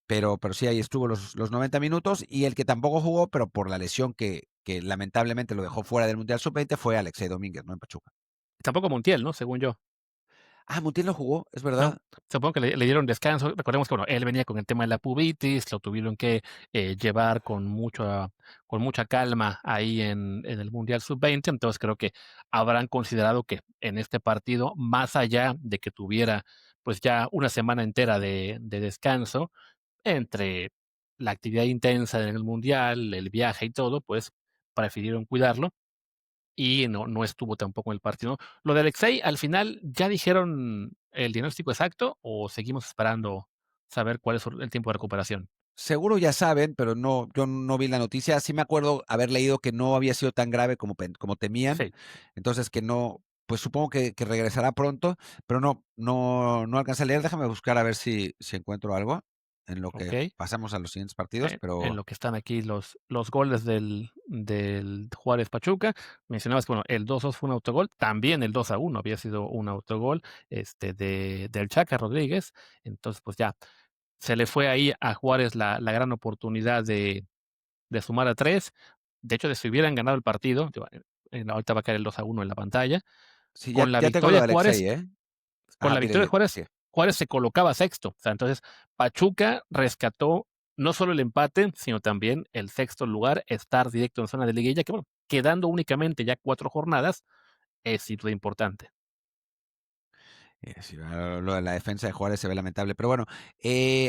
pero sí, ahí estuvo los 90 minutos, y el que tampoco jugó, pero por la lesión que lamentablemente lo dejó fuera del Mundial sub-20, fue Alexei Domínguez, ¿no? En Pachuca. Tampoco Montiel, ¿no? Según yo. Montiel no jugó, es No, verdad. supongo que le dieron descanso. Recordemos que, bueno, él venía con el tema de la pubitis, lo tuvieron que, llevar con mucha calma ahí en el Mundial Sub-20. Entonces, creo que habrán considerado que en este partido, más allá de que tuviera, pues, ya una semana entera de descanso, entre la actividad intensa en el Mundial, el viaje y todo, pues, prefirieron cuidarlo y no estuvo tampoco en el partido. Lo de Alexei, al final, ¿ya dijeron el diagnóstico exacto o seguimos esperando saber cuál es el tiempo de recuperación? Seguro ya saben, pero yo no vi la noticia. Sí me acuerdo haber leído que no había sido tan grave como temían, Sí, entonces que no, pues supongo que regresará pronto, pero no alcancé a leer. Déjame buscar a ver si encuentro algo en lo que okey. pasamos a los siguientes partidos, En pero lo que están aquí los goles del Juárez Pachuca, mencionabas que, bueno, el 2-2 fue un autogol, también el 2-1 había sido un autogol, del Chaca Rodríguez. Entonces, pues ya, se le fue ahí a Juárez la gran oportunidad de sumar a 3. De hecho, de si hubieran ganado el partido, digo, ahorita va a caer el 2-1 en la pantalla, sí, con la ya tengo lo victoria de Juárez Alexei, ¿eh? con la victoria Mire, de Juárez, sí, Juárez se colocaba sexto. O sea, entonces Pachuca rescató no solo el empate, sino también el sexto lugar, estar directo en zona de liguilla, que bueno, quedando únicamente ya 4 jornadas, es sin duda importante. sí, lo de la defensa de Juárez se ve lamentable, pero bueno,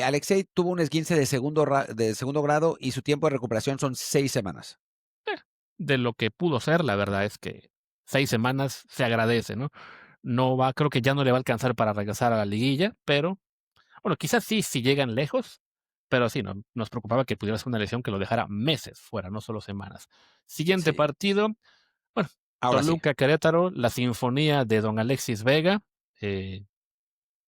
Alexei tuvo un esguince de segundo grado y su tiempo de recuperación son 6 semanas. De lo que pudo ser, la verdad es que 6 semanas se agradece, ¿no? No va creo que ya no le va a alcanzar para regresar a la liguilla, pero bueno, quizás sí, si llegan lejos, pero sí, nos preocupaba que pudiera ser una lesión que lo dejara meses fuera, no solo semanas. Siguiente Sí, partido, bueno, ahora sí. Toluca-Querétaro, la sinfonía de don Alexis Vega, eh,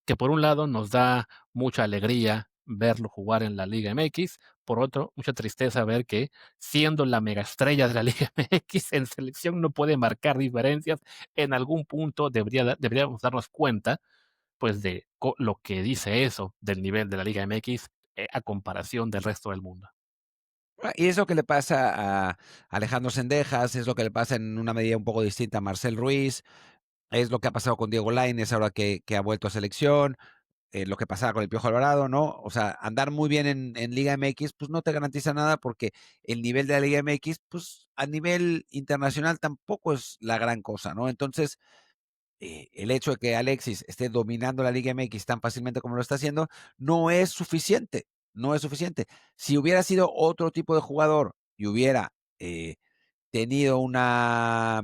que por un lado nos da mucha alegría verlo jugar en la Liga MX, por otro, mucha tristeza ver que siendo la megaestrella de la Liga MX en selección no puede marcar diferencias. En algún punto deberíamos darnos cuenta pues de lo que dice eso del nivel de la Liga MX a comparación del resto del mundo. Y es lo que le pasa a Alejandro Sendejas, es lo que le pasa en una medida un poco distinta a Marcel Ruiz, es lo que ha pasado con Diego Lainez ahora que ha vuelto a selección, lo que pasaba con el Piojo Alvarado, ¿no? O sea, andar muy bien en Liga MX, pues no te garantiza nada porque el nivel de la Liga MX, pues a nivel internacional tampoco es la gran cosa, ¿no? Entonces, el hecho de que Alexis esté dominando la Liga MX tan fácilmente como lo está haciendo, no es suficiente, no es suficiente. Si hubiera sido otro tipo de jugador y hubiera tenido una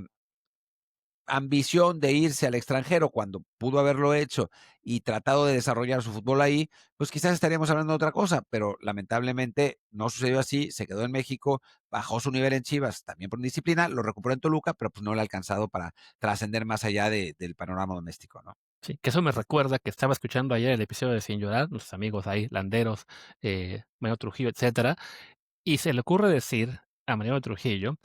ambición de irse al extranjero cuando pudo haberlo hecho y tratado de desarrollar su fútbol ahí, pues quizás estaríamos hablando de otra cosa, pero lamentablemente no sucedió así, se quedó en México, bajó su nivel en Chivas, también por indisciplina, lo recuperó en Toluca, pero pues no le ha alcanzado para trascender más allá del panorama doméstico, ¿no? Sí, que eso me recuerda que estaba escuchando ayer el episodio de Sin Llorar, nuestros amigos ahí, Landeros, Mariano Trujillo, etcétera, y se le ocurre decir a Mariano Trujillo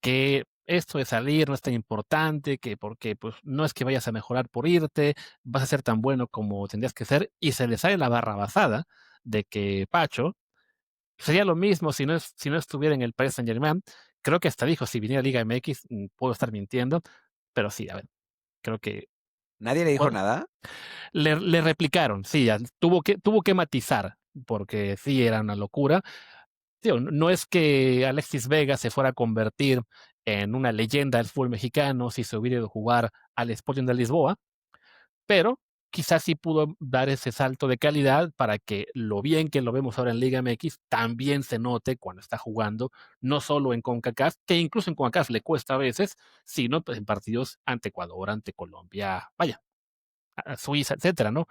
que esto de salir no es tan importante, que porque pues no es que vayas a mejorar por irte, vas a ser tan bueno como tendrías que ser, y se le sale la barrabasada de que Pacho sería lo mismo si no estuviera en el Paris Saint-Germain. Creo que hasta dijo, si viniera a Liga MX, puedo estar mintiendo, pero sí, a ver, creo que Nadie le dijo por nada. le replicaron, sí, tuvo que matizar, porque sí era una locura. Digo, no es que Alexis Vega se fuera a convertir en una leyenda del fútbol mexicano si se hubiera ido a jugar al Sporting de Lisboa, pero quizás sí pudo dar ese salto de calidad para que lo bien que lo vemos ahora en Liga MX también se note cuando está jugando, no solo en CONCACAF, que incluso en CONCACAF le cuesta a veces, sino pues, en partidos ante Ecuador, ante Colombia, vaya, a Suiza, etcétera, ¿no?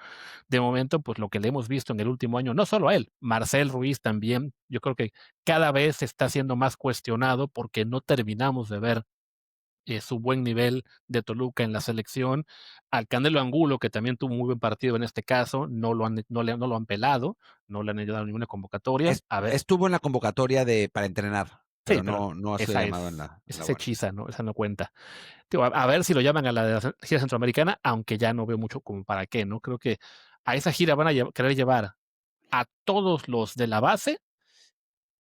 De momento, pues lo que le hemos visto en el último año, no solo a él, Marcel Ruiz también, yo creo que cada vez está siendo más cuestionado porque no terminamos de ver su buen nivel de Toluca en la selección. Al Canelo Angulo, que también tuvo un muy buen partido en este caso, no lo han pelado, no le han dado ninguna convocatoria. A ver, Estuvo en la convocatoria para entrenar, sí, pero pero no ha sido esa llamado en es, en esa la se guardia. hechiza, ¿no? Esa no cuenta. Digo, a ver si lo llaman a la de la gira centroamericana, aunque ya no veo mucho como para qué, ¿no? Creo que a esa gira van a querer llevar a todos los de la base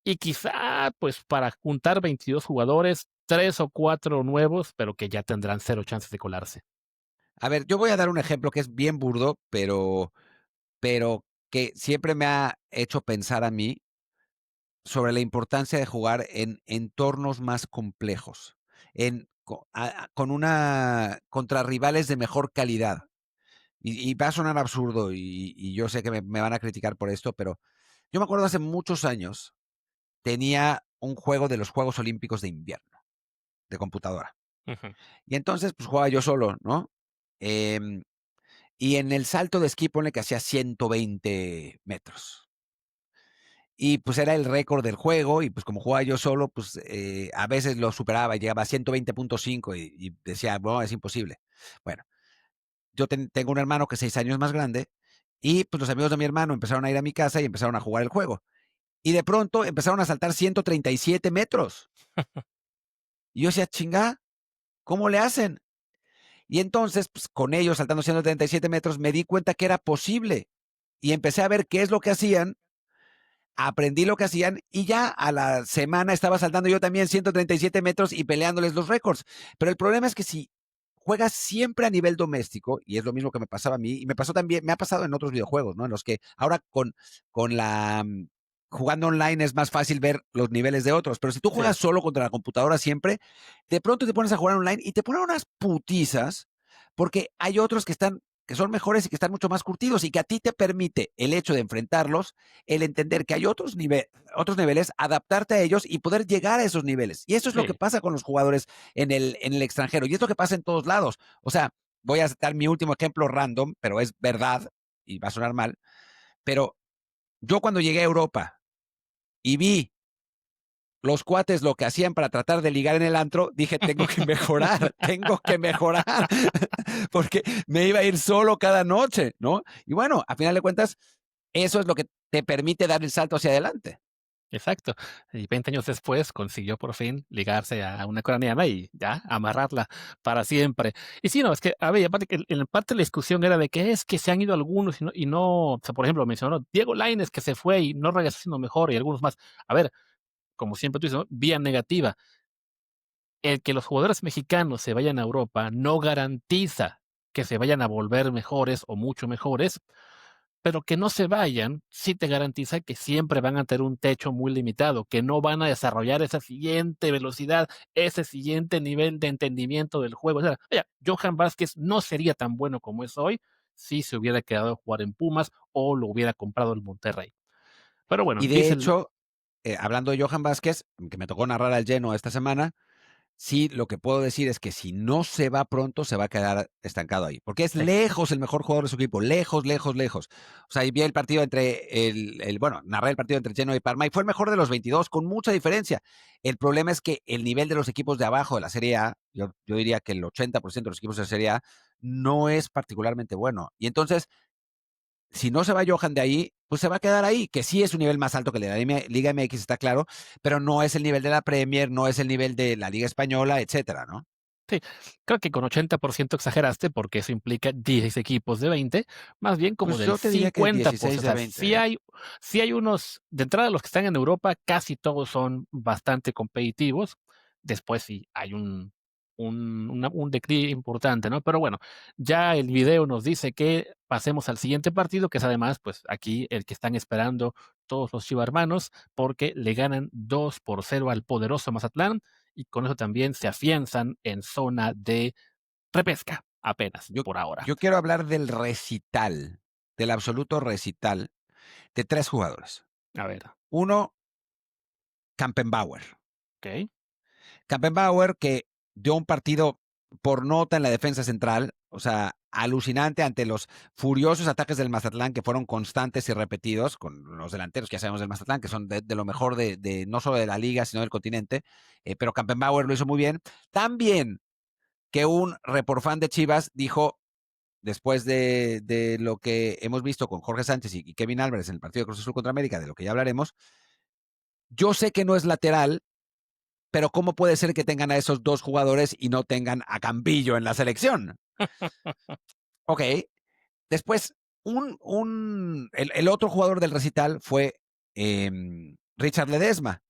y quizá, pues, para juntar 22 jugadores, 3 o 4 nuevos, pero que ya tendrán cero chances de colarse. A ver, yo voy a dar un ejemplo que es bien burdo, pero que siempre me ha hecho pensar a mí sobre la importancia de jugar en entornos más complejos, con una contra rivales de mejor calidad. Y va a sonar absurdo y yo sé que me van a criticar por esto, pero yo me acuerdo hace muchos años, tenía un juego de los Juegos Olímpicos de invierno, de computadora. Ujú. Y entonces, pues jugaba yo solo, ¿no? Em, y en el salto de esquí, ponle que hacía 120 metros. Y pues era el récord del juego y pues como jugaba yo solo, pues a veces lo superaba y llegaba a 120.5 y decía, no, es imposible. Bueno, yo tengo un hermano que es 6 años más grande y pues los amigos de mi hermano empezaron a ir a mi casa y empezaron a jugar el juego. Y de pronto empezaron a saltar 137 metros. Y yo decía, chinga, ¿cómo le hacen? Y entonces, pues con ellos saltando 137 metros, me di cuenta que era posible. Y empecé a ver qué es lo que hacían, aprendí lo que hacían y ya a la semana estaba saltando yo también 137 metros y peleándoles los récords. Pero el problema es que si juegas siempre a nivel doméstico, y es lo mismo que me pasaba a mí, y me pasó también, me ha pasado en otros videojuegos, ¿no? En los que ahora con la jugando online es más fácil ver los niveles de otros, pero si tú Sí, juegas solo contra la computadora siempre, de pronto te pones a jugar online y te ponen unas putizas porque hay otros que son mejores y que están mucho más curtidos y que a ti te permite el hecho de enfrentarlos, el entender que hay otros niveles, adaptarte a ellos y poder llegar a esos niveles. Y eso es lo que sí, pasa con los jugadores en el extranjero. Y es lo que pasa en todos lados. O sea, voy a dar mi último ejemplo random, pero es verdad y va a sonar mal. Pero yo cuando llegué a Europa y vi los cuates lo que hacían para tratar de ligar en el antro, dije, tengo que mejorar, porque me iba a ir solo cada noche, ¿no? Y bueno, a final de cuentas, eso es lo que te permite dar el salto hacia adelante. exacto. Y 20 años después consiguió por fin ligarse a una ucraniana y ya amarrarla para siempre. Y sí, no, es que, a ver, y aparte que en parte la discusión era de que es que se han ido algunos o sea, por ejemplo, mencionó Diego Lainez que se fue y no regresó siendo mejor y algunos más. A ver, como siempre tú dices, ¿no? Vía negativa. El que los jugadores mexicanos se vayan a Europa no garantiza que se vayan a volver mejores o mucho mejores, pero que no se vayan sí te garantiza que siempre van a tener un techo muy limitado, que no van a desarrollar esa siguiente velocidad, ese siguiente nivel de entendimiento del juego. O sea, vaya, Johan Vázquez no sería tan bueno como es hoy si se hubiera quedado a jugar en Pumas o lo hubiera comprado el Monterrey. Pero bueno, Y de dice el hecho, hablando de Johan Vázquez, que me tocó narrar al lleno esta semana, sí, lo que puedo decir es que si no se va pronto, se va a quedar estancado ahí, porque es sí, lejos el mejor jugador de su equipo, lejos, lejos, lejos. O sea, y vi el partido entre bueno, narré el partido entre Genoa y Parma y fue el mejor de los 22, con mucha diferencia. El problema es que el nivel de los equipos de abajo de la Serie A, yo diría que el 80% de los equipos de la Serie A no es particularmente bueno. Y entonces, si no se va Johan de ahí, pues se va a quedar ahí, que sí es un nivel más alto que la Liga MX, está claro, pero no es el nivel de la Premier, no es el nivel de la Liga Española, etcétera, ¿no? sí. Creo que con 80% exageraste, porque eso implica 16 equipos de 20, más bien como Pues del yo te diría que 16 50%. O de sea, 20, ¿eh? sí hay unos, de entrada los que están en Europa, casi todos son bastante competitivos. Después sí hay un declive importante, ¿no? Pero bueno, ya el video nos dice que pasemos al siguiente partido, que es además, pues aquí el que están esperando todos los chivarmanos, porque le ganan 2-0 al poderoso Mazatlán y con eso también se afianzan en zona de repesca, apenas Yo por ahora. yo quiero hablar del recital, del absoluto recital de 3 jugadores. A ver, Uno, Kampenbauer. okey, Kampenbauer, que dio un partido por nota en la defensa central, o sea, alucinante ante los furiosos ataques del Mazatlán que fueron constantes y repetidos con los delanteros que ya sabemos del Mazatlán, que son de lo mejor de no solo de la liga, sino del continente, pero Kampenbauer lo hizo muy bien. También que un reporfan de Chivas dijo, después de lo que hemos visto con Jorge Sánchez y Kevin Álvarez en el partido de Cruz Azul contra América, de lo que ya hablaremos, yo sé que no es lateral, pero ¿cómo puede ser que tengan a esos dos jugadores y no tengan a Campillo en la selección? Ok. Después, el otro jugador del recital fue Richard Ledesma,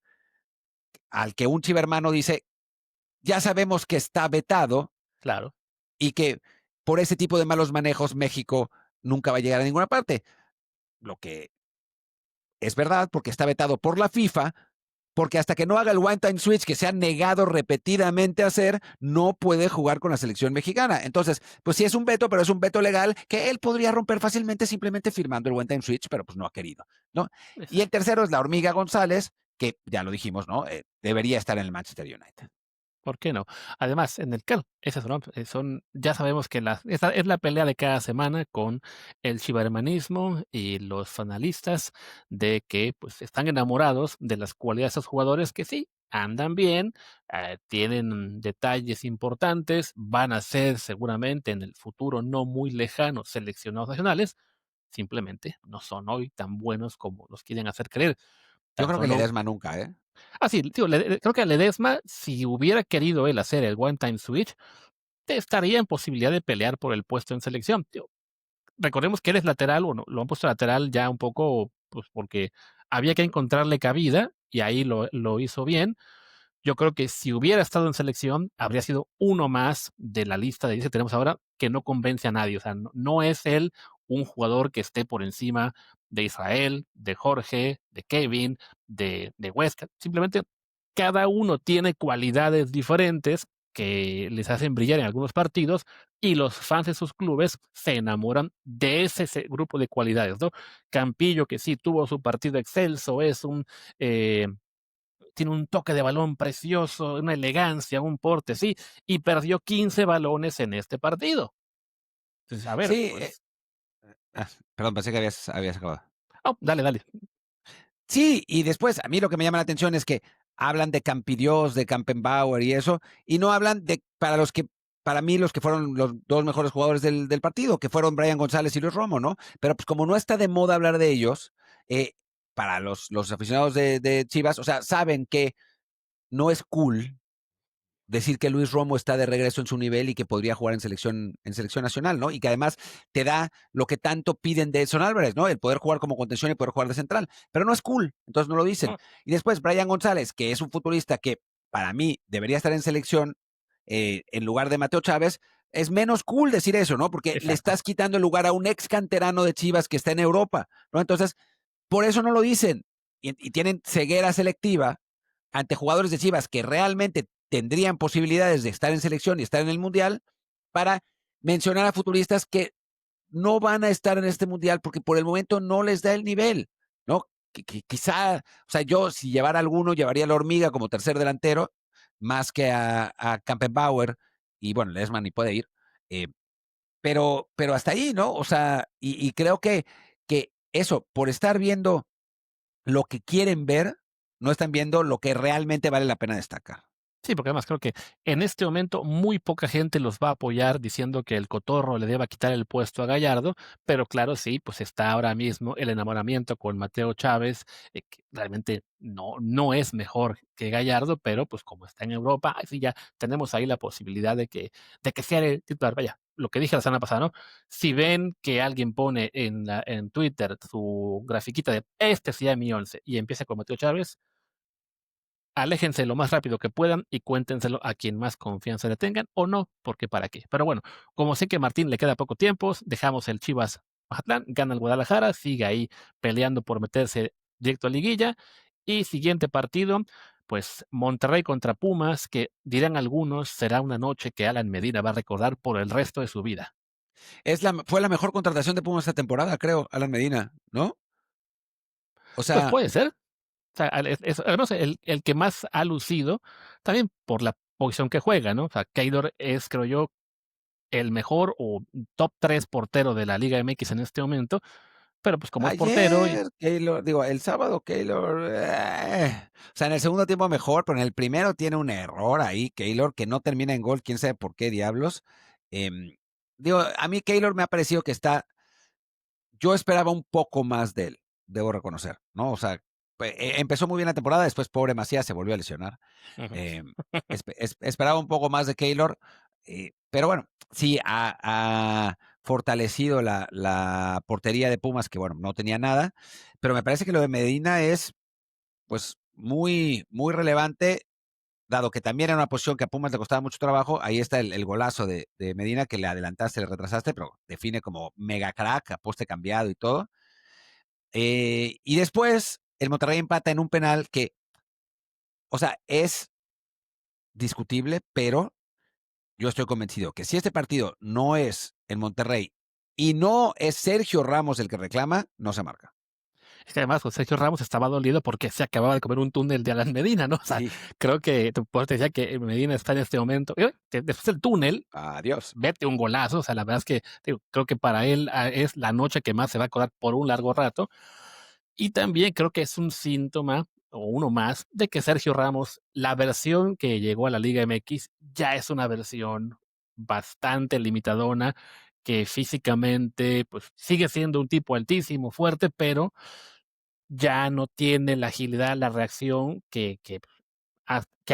al que un chivermano dice, ya sabemos que está vetado claro. y que por ese tipo de malos manejos México nunca va a llegar a ninguna parte. Lo que es verdad, porque está vetado por la FIFA, porque hasta que no haga el one time switch que se ha negado repetidamente a hacer, no puede jugar con la selección mexicana. Entonces, pues sí es un veto, pero es un veto legal que él podría romper fácilmente simplemente firmando el one time switch, pero pues no ha querido, ¿no? Y el Exacto. tercero es la hormiga González, que ya lo dijimos, ¿no? Debería estar en el Manchester United. ¿Por qué no? Además, en el claro, esas ya sabemos que esa es la pelea de cada semana con el chivermanismo y los analistas de que, pues, están enamorados de las cualidades de esos jugadores que sí, andan bien, tienen detalles importantes, van a ser seguramente en el futuro no muy lejano seleccionados nacionales, simplemente no son hoy tan buenos como los quieren hacer creer. Yo Tan creo que solo Ledesma nunca, ¿eh? sí, digo, creo que a Ledesma, si hubiera querido él hacer el one time switch, estaría en posibilidad de pelear por el puesto en selección. Digo, recordemos que él es lateral, bueno, lo han puesto lateral ya un poco, pues, porque había que encontrarle cabida, y ahí lo hizo bien. Yo creo que si hubiera estado en selección, habría sido uno más de la lista de 10 que tenemos ahora, que no convence a nadie. O sea, no es él un jugador que esté por encima de Israel, de Jorge, de Kevin, de Huesca. Simplemente cada uno tiene cualidades diferentes que les hacen brillar en algunos partidos, y los fans de sus clubes se enamoran de ese grupo de cualidades, ¿no? Campillo, que sí tuvo su partido excelso, eh, tiene un toque de balón precioso, una elegancia, un porte, sí, y perdió 15 balones en este partido. Entonces, a ver, Sí, pues, ah, perdón, pensé que habías acabado. dale, dale. Sí, y después a mí lo que me llama la atención es que hablan de Campidios, de Kampenbauer y eso, y no hablan de para mí los que fueron los dos mejores jugadores del partido, que fueron Brian González y Luis Romo, ¿no? Pero pues como no está de moda hablar de ellos, para los aficionados de Chivas, o sea, saben que no es cool decir que Luis Romo está de regreso en su nivel y que podría jugar en selección nacional, ¿no? Y que además te da lo que tanto piden de Edson Álvarez, ¿no? El poder jugar como contención y poder jugar de central. Pero no es cool, entonces no lo dicen. No, Y después Brian González, que es un futbolista que para mí debería estar en selección en lugar de Mateo Chávez, es menos cool decir eso, ¿no? Porque le exacto, estás quitando el lugar a un ex canterano de Chivas que está en Europa, ¿no? Entonces, por eso no lo dicen. Y tienen ceguera selectiva ante jugadores de Chivas que realmente tendrían posibilidades de estar en selección y estar en el Mundial para mencionar a futbolistas que no van a estar en este Mundial porque por el momento no les da el nivel, ¿no? Quizá, o sea, yo si llevara alguno, llevaría a la hormiga como tercer delantero, más que a Kampenbauer, y bueno, Lesman ni puede ir, eh, pero hasta ahí, ¿no? O sea, y creo que eso, por estar viendo lo que quieren ver, no están viendo lo que realmente vale la pena destacar. sí, porque además creo que en este momento muy poca gente los va a apoyar diciendo que el Cotorro le deba quitar el puesto a Gallardo, pero claro, sí, pues está ahora mismo el enamoramiento con Mateo Chávez, que realmente no es mejor que Gallardo, pero pues como está en Europa, sí, ya tenemos ahí la posibilidad de que sea el titular. Vaya, lo que dije la semana pasada, ¿no? Si ven que alguien pone en Twitter su grafiquita de este sí es mi once y empieza con Mateo Chávez, aléjense lo más rápido que puedan y cuéntenselo a quien más confianza le tengan, o no, porque para qué. Pero bueno, como sé que a Martín le queda poco tiempo, dejamos el Chivas Mazatlán, gana el Guadalajara, sigue ahí peleando por meterse directo a liguilla. Y siguiente partido, pues Monterrey contra Pumas, que dirán algunos será una noche que Alan Medina va a recordar por el resto de su vida. Fue la mejor contratación de Pumas esta temporada, creo, Alan Medina, ¿no? O Pues sea, puede ser. O sea, además el que más ha lucido, también por la posición que juega, ¿no? O sea, Keylor es, creo yo, el mejor o top 3 portero de la Liga MX en este momento, pero pues como es portero y ayer, Keylor, digo, el sábado, Keylor, o sea, en el segundo tiempo mejor, pero en el primero tiene un error ahí, Keylor, que no termina en gol, quién sabe por qué diablos. Em, digo, a mí Keylor me ha parecido que yo esperaba un poco más de él, debo reconocer, ¿no? O sea, empezó muy bien la temporada, después pobre Macías se volvió a lesionar. ujú. Eh, esperaba un poco más de Keylor, pero bueno, sí ha fortalecido la portería de Pumas, que bueno, no tenía nada, pero me parece que lo de Medina es pues muy, muy relevante dado que también era una posición que a Pumas le costaba mucho trabajo, ahí está el golazo de Medina, que le adelantaste, le retrasaste, pero define como mega crack, a poste cambiado y todo. Y después el Monterrey empata en un penal que, o sea, es discutible, pero yo estoy convencido que si este partido no es en Monterrey y no es Sergio Ramos el que reclama, no se marca. Es que además, pues, Sergio Ramos estaba dolido porque se acababa de comer un túnel de Alan Medina, ¿no? O sea, Sí. creo que por eso te decía que Medina está en este momento, que después del túnel, Adiós. vete un golazo, o sea, la verdad es que, digo, creo que para él, es la noche que más se va a acordar por un largo rato. Y también creo que es un síntoma, o uno más, de que Sergio Ramos, la versión que llegó a la Liga MX, ya es una versión bastante limitadona, que físicamente, pues, sigue siendo un tipo altísimo, fuerte, pero ya no tiene la agilidad, la reacción que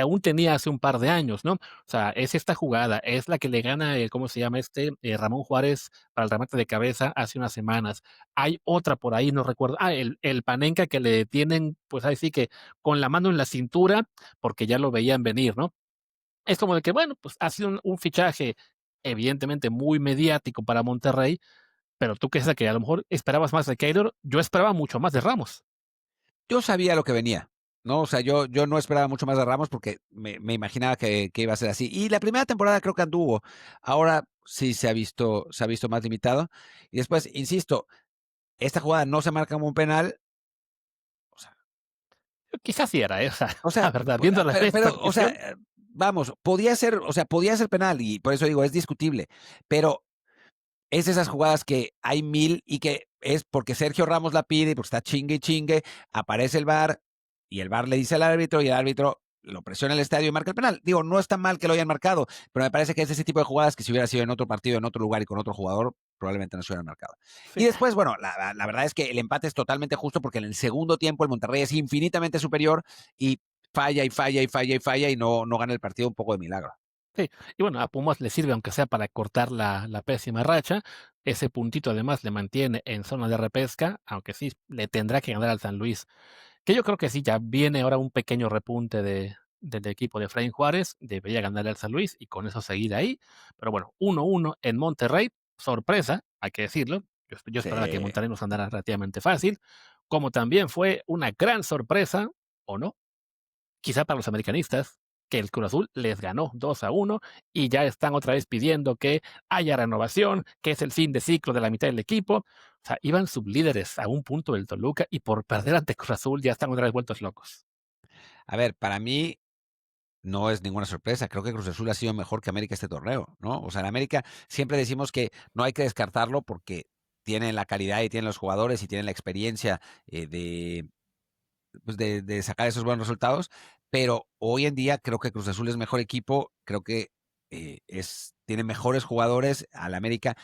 aún tenía hace un par de años, ¿no? O sea, es esta jugada, es la que le gana, ¿cómo se llama este? Ramón Juárez para el remate de cabeza hace unas semanas. Hay otra por ahí, no recuerdo. El Panenka que le detienen, pues ahí sí que con la mano en la cintura, porque ya lo veían venir, ¿no? Es como de que, bueno, pues ha sido un fichaje evidentemente muy mediático para Monterrey, pero tú que es la que a lo mejor esperabas más de Keylor, yo esperaba mucho más de Ramos. Yo sabía lo que venía, ¿no? O sea, yo no esperaba mucho más de Ramos porque me imaginaba que iba a ser así. Y la primera temporada creo que anduvo. Ahora sí se ha visto más limitado. Y después, insisto, esta jugada no se marca como un penal. O sea, Quizás sí era, esa, o sea, la verdad, viendo la o sea, repetición. vamos, podía ser penal y por eso digo, es discutible. Pero es de esas jugadas que hay mil y que es porque Sergio Ramos la pide y porque está chingue y chingue, aparece el VAR y el VAR le dice al árbitro y el árbitro lo presiona el estadio y marca el penal. Digo, no está mal que lo hayan marcado, pero me parece que es ese tipo de jugadas que si hubiera sido en otro partido, en otro lugar y con otro jugador, probablemente no se hubieran marcado. Sí. Y después, bueno, la verdad es que el empate es totalmente justo porque en el segundo tiempo el Monterrey es infinitamente superior y falla y falla y falla y falla y no gana el partido un poco de milagro. Sí, y bueno, a Pumas le sirve, aunque sea para cortar la pésima racha. Ese puntito además le mantiene en zona de repesca, aunque sí le tendrá que ganar al San Luis, que yo creo que sí, ya viene ahora un pequeño repunte del equipo de Efraín Juárez, debería ganarle al San Luis y con eso seguir ahí. Pero bueno, 1-1 en Monterrey, sorpresa, hay que decirlo. Yo Sí. esperaba que Monterrey nos andara relativamente fácil, como también fue una gran sorpresa, o no, quizá para los americanistas, que el Cruz Azul les ganó 2-1 y ya están otra vez pidiendo que haya renovación, que es el fin de ciclo de la mitad del equipo. O sea, iban sublíderes a un punto del Toluca y por perder ante Cruz Azul ya están otra vez vueltos locos. A ver, para mí no es ninguna sorpresa. Creo que Cruz Azul ha sido mejor que América este torneo, ¿no? O sea, en América siempre decimos que no hay que descartarlo porque tienen la calidad y tienen los jugadores y tienen la experiencia pues de sacar esos buenos resultados, pero hoy en día creo que Cruz Azul es mejor equipo, creo que tiene mejores jugadores al América.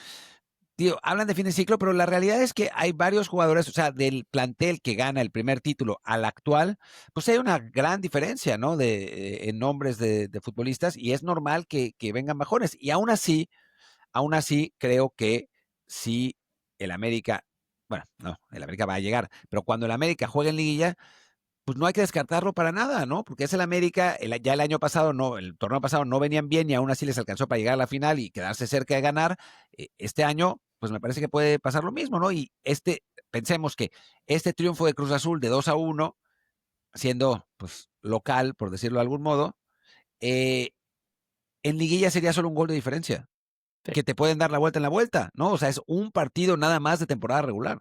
Tío, hablan de fin de ciclo, pero la realidad es que hay varios jugadores, o sea, del plantel que gana el primer título al actual, pues hay una gran diferencia, ¿no? En nombres de futbolistas y es normal que vengan bajones. Y aún así, creo que si el América, bueno, no, el América va a llegar, pero cuando el América juegue en liguilla, pues no hay que descartarlo para nada, ¿no? Porque es el América, ya el año pasado, no, el torneo pasado no venían bien y aún así les alcanzó para llegar a la final y quedarse cerca de ganar. Este año, pues me parece que puede pasar lo mismo, ¿no? Y pensemos que este triunfo de Cruz Azul de 2-1, siendo pues local, por decirlo de algún modo, eh, en liguilla sería solo un gol de diferencia, Sí, que te pueden dar la vuelta en la vuelta, ¿no? O sea, es un partido nada más de temporada regular.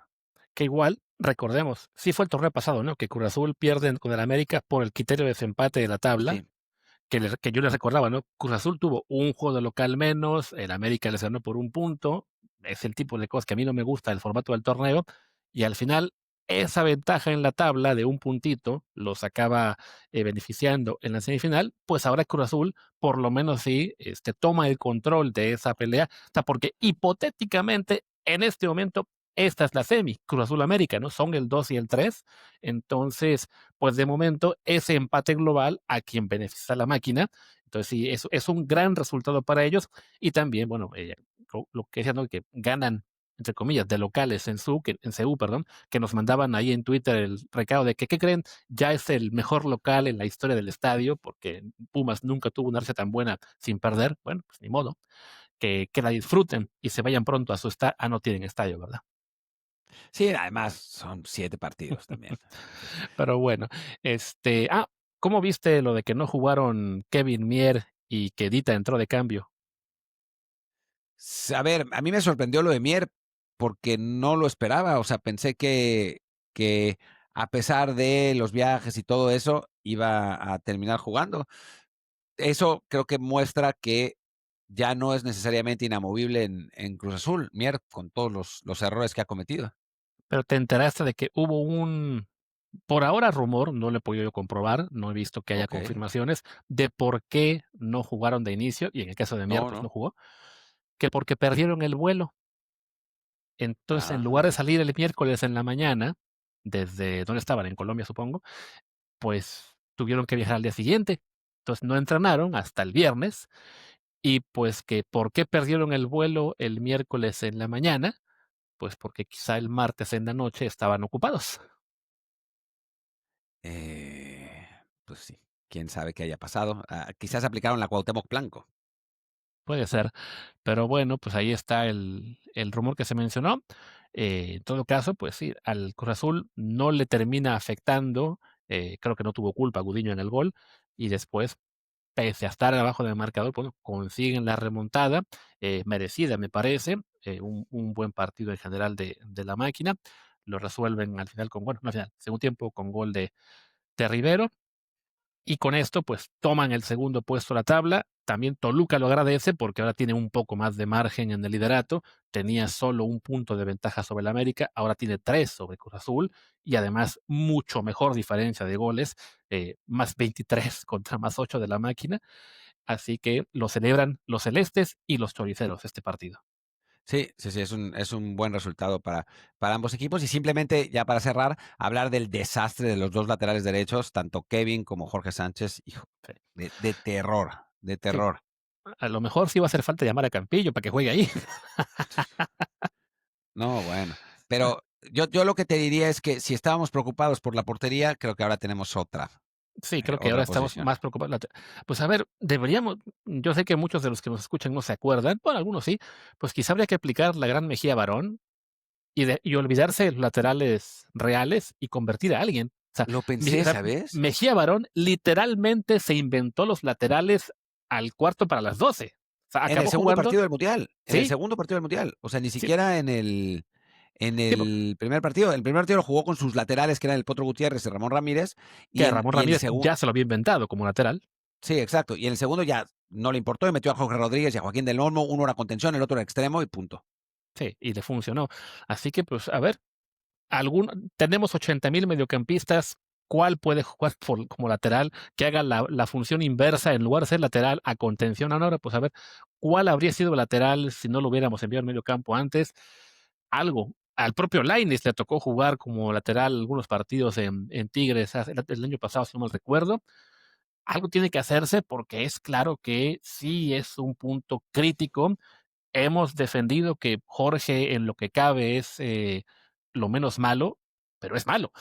que igual, recordemos, sí fue el torneo pasado, ¿no? Que Cruz Azul pierde con el América por el criterio de desempate de la tabla, Sí. que yo les recordaba, ¿no? Cruz Azul tuvo un juego de local menos, el América les ganó por un punto, es el tipo de cosas que a mí no me gusta el formato del torneo, y al final esa ventaja en la tabla de un puntito los acaba beneficiando en la semifinal, pues ahora Cruz Azul por lo menos sí toma el control de esa pelea, o sea, porque hipotéticamente en este momento esta es la semi, Cruz Azul América, ¿no? Son el 2 y el 3, entonces pues de momento ese empate global a quien beneficia la máquina. Entonces sí, es un gran resultado para ellos y también, bueno, lo que decía, ¿no? Que ganan entre comillas, de locales en CU, perdón, que nos mandaban ahí en Twitter el recado de que, ¿qué creen? Ya es el mejor local en la historia del estadio, porque Pumas nunca tuvo una racha tan buena sin perder. Bueno, pues ni modo, que la disfruten y se vayan pronto a su estadio. No tienen estadio, ¿verdad? Sí, además son 7 partidos también. Sí. Pero bueno, ¿cómo viste lo de que no jugaron Kevin Mier y que Dita entró de cambio? A ver, a mí me sorprendió lo de Mier porque no lo esperaba. O sea, pensé que a pesar de los viajes y todo eso, iba a terminar jugando. Eso creo que muestra que ya no es necesariamente inamovible en Cruz Azul, Mier, con todos los errores que ha cometido. Pero te enteraste de que hubo por ahora rumor, no lo he podido comprobar, no he visto que haya Ok. confirmaciones de por qué no jugaron de inicio, y en el caso de Mier, No, pues no no. jugó, que porque perdieron el vuelo. Entonces, en lugar de Ah, salir el miércoles en la mañana, desde donde estaban, en Colombia, supongo, pues tuvieron que viajar al día siguiente. Entonces no entrenaron hasta el viernes. Y pues que por qué perdieron el vuelo el miércoles en la mañana, pues porque quizá el martes en la noche estaban ocupados. pues sí, quién sabe qué haya pasado. Quizás aplicaron la Cuauhtémoc Blanco. Puede ser. Pero bueno, pues ahí está el rumor que se mencionó. En todo caso, pues sí, al Cruz Azul no le termina afectando. Creo que no tuvo culpa Gudiño en el gol. Y después, pese a estar abajo del marcador, bueno, consiguen la remontada, merecida me parece, un buen partido en general de la máquina. Lo resuelven al final con, bueno, no al final, segundo tiempo con gol de Rivero. Y con esto, pues toman el segundo puesto de la tabla. También Toluca lo agradece porque ahora tiene un poco más de margen en el liderato. Tenía solo un punto de ventaja sobre el América, ahora tiene 3 sobre Cruz Azul y además mucho mejor diferencia de goles, más 23 contra más 8 de la máquina. Así que lo celebran los celestes y los choriceros este partido. Sí, sí, sí, es un buen resultado para ambos equipos. Y simplemente, ya para cerrar, hablar del desastre de los dos laterales derechos, tanto Kevin como Jorge Sánchez, hijo, Sí, de terror, de sí, terror. a lo mejor sí va a hacer falta llamar a Campillo para que juegue ahí. No, bueno. Pero yo lo que te diría es que si estábamos preocupados por la portería, creo que ahora tenemos otra, Sí, creo que ahora otra estamos posición. más preocupados. Pues a ver, yo sé que muchos de los que nos escuchan no se acuerdan, bueno, algunos sí, pues quizá habría que aplicar la gran Mejía Barón y olvidarse de los laterales reales y convertir a alguien. O sea, Lo pensé, ¿sabes? Mejía Barón literalmente se inventó los laterales al cuarto para las 12. O sea, En el acabó segundo jugando, partido del Mundial, en el sí, segundo partido del Mundial. O sea, ni sí, siquiera en sí, el primer partido. El primer partido lo jugó con sus laterales, que eran el Potro Gutiérrez y Ramón Ramírez, que Ramón y en el Ramírez segundo, ya se lo había inventado como lateral. sí, exacto. Y en el segundo ya no le importó y metió a Jorge Rodríguez y a Joaquín del Olmo, uno era contención, el otro era extremo y punto. Sí, y le funcionó. Así que, pues, a ver, tenemos 80,000 mediocampistas. ¿Cuál puede jugar como lateral que haga la función inversa en lugar de ser lateral a contención? Ahora, pues a ver, ¿cuál habría sido lateral si no lo hubiéramos enviado al medio campo antes? Algo. Al propio Lainez le tocó jugar como lateral algunos partidos en Tigres el año pasado, si no mal recuerdo. Algo tiene que hacerse porque es claro que sí es un punto crítico. Hemos defendido que Jorge en lo que cabe es lo menos malo, pero es malo.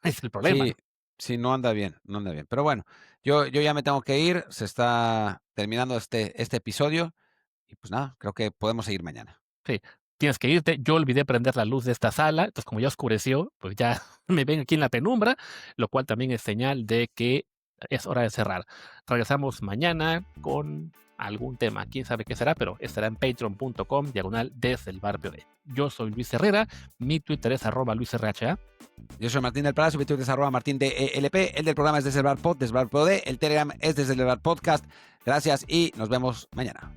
Es el problema, Sí, ¿no? sí, no anda bien, no anda bien. Pero bueno, yo ya me tengo que ir, se está terminando este episodio y pues nada, creo que podemos seguir mañana. Sí, tienes que irte. Yo olvidé prender la luz de esta sala, entonces como ya oscureció, pues ya me ven aquí en la penumbra, lo cual también es señal de que es hora de cerrar. Regresamos mañana con algún tema, quién sabe qué será, pero estará en patreon.com/ desde el bar POD. Yo soy Luis Herrera, mi Twitter es @LuisRHA. Yo soy Martín del Palacio, mi Twitter es @MartinDELP, el del programa es desde el Bar Pod, desde el Bar POD, el Telegram es desde el Bar Podcast. Gracias y nos vemos mañana.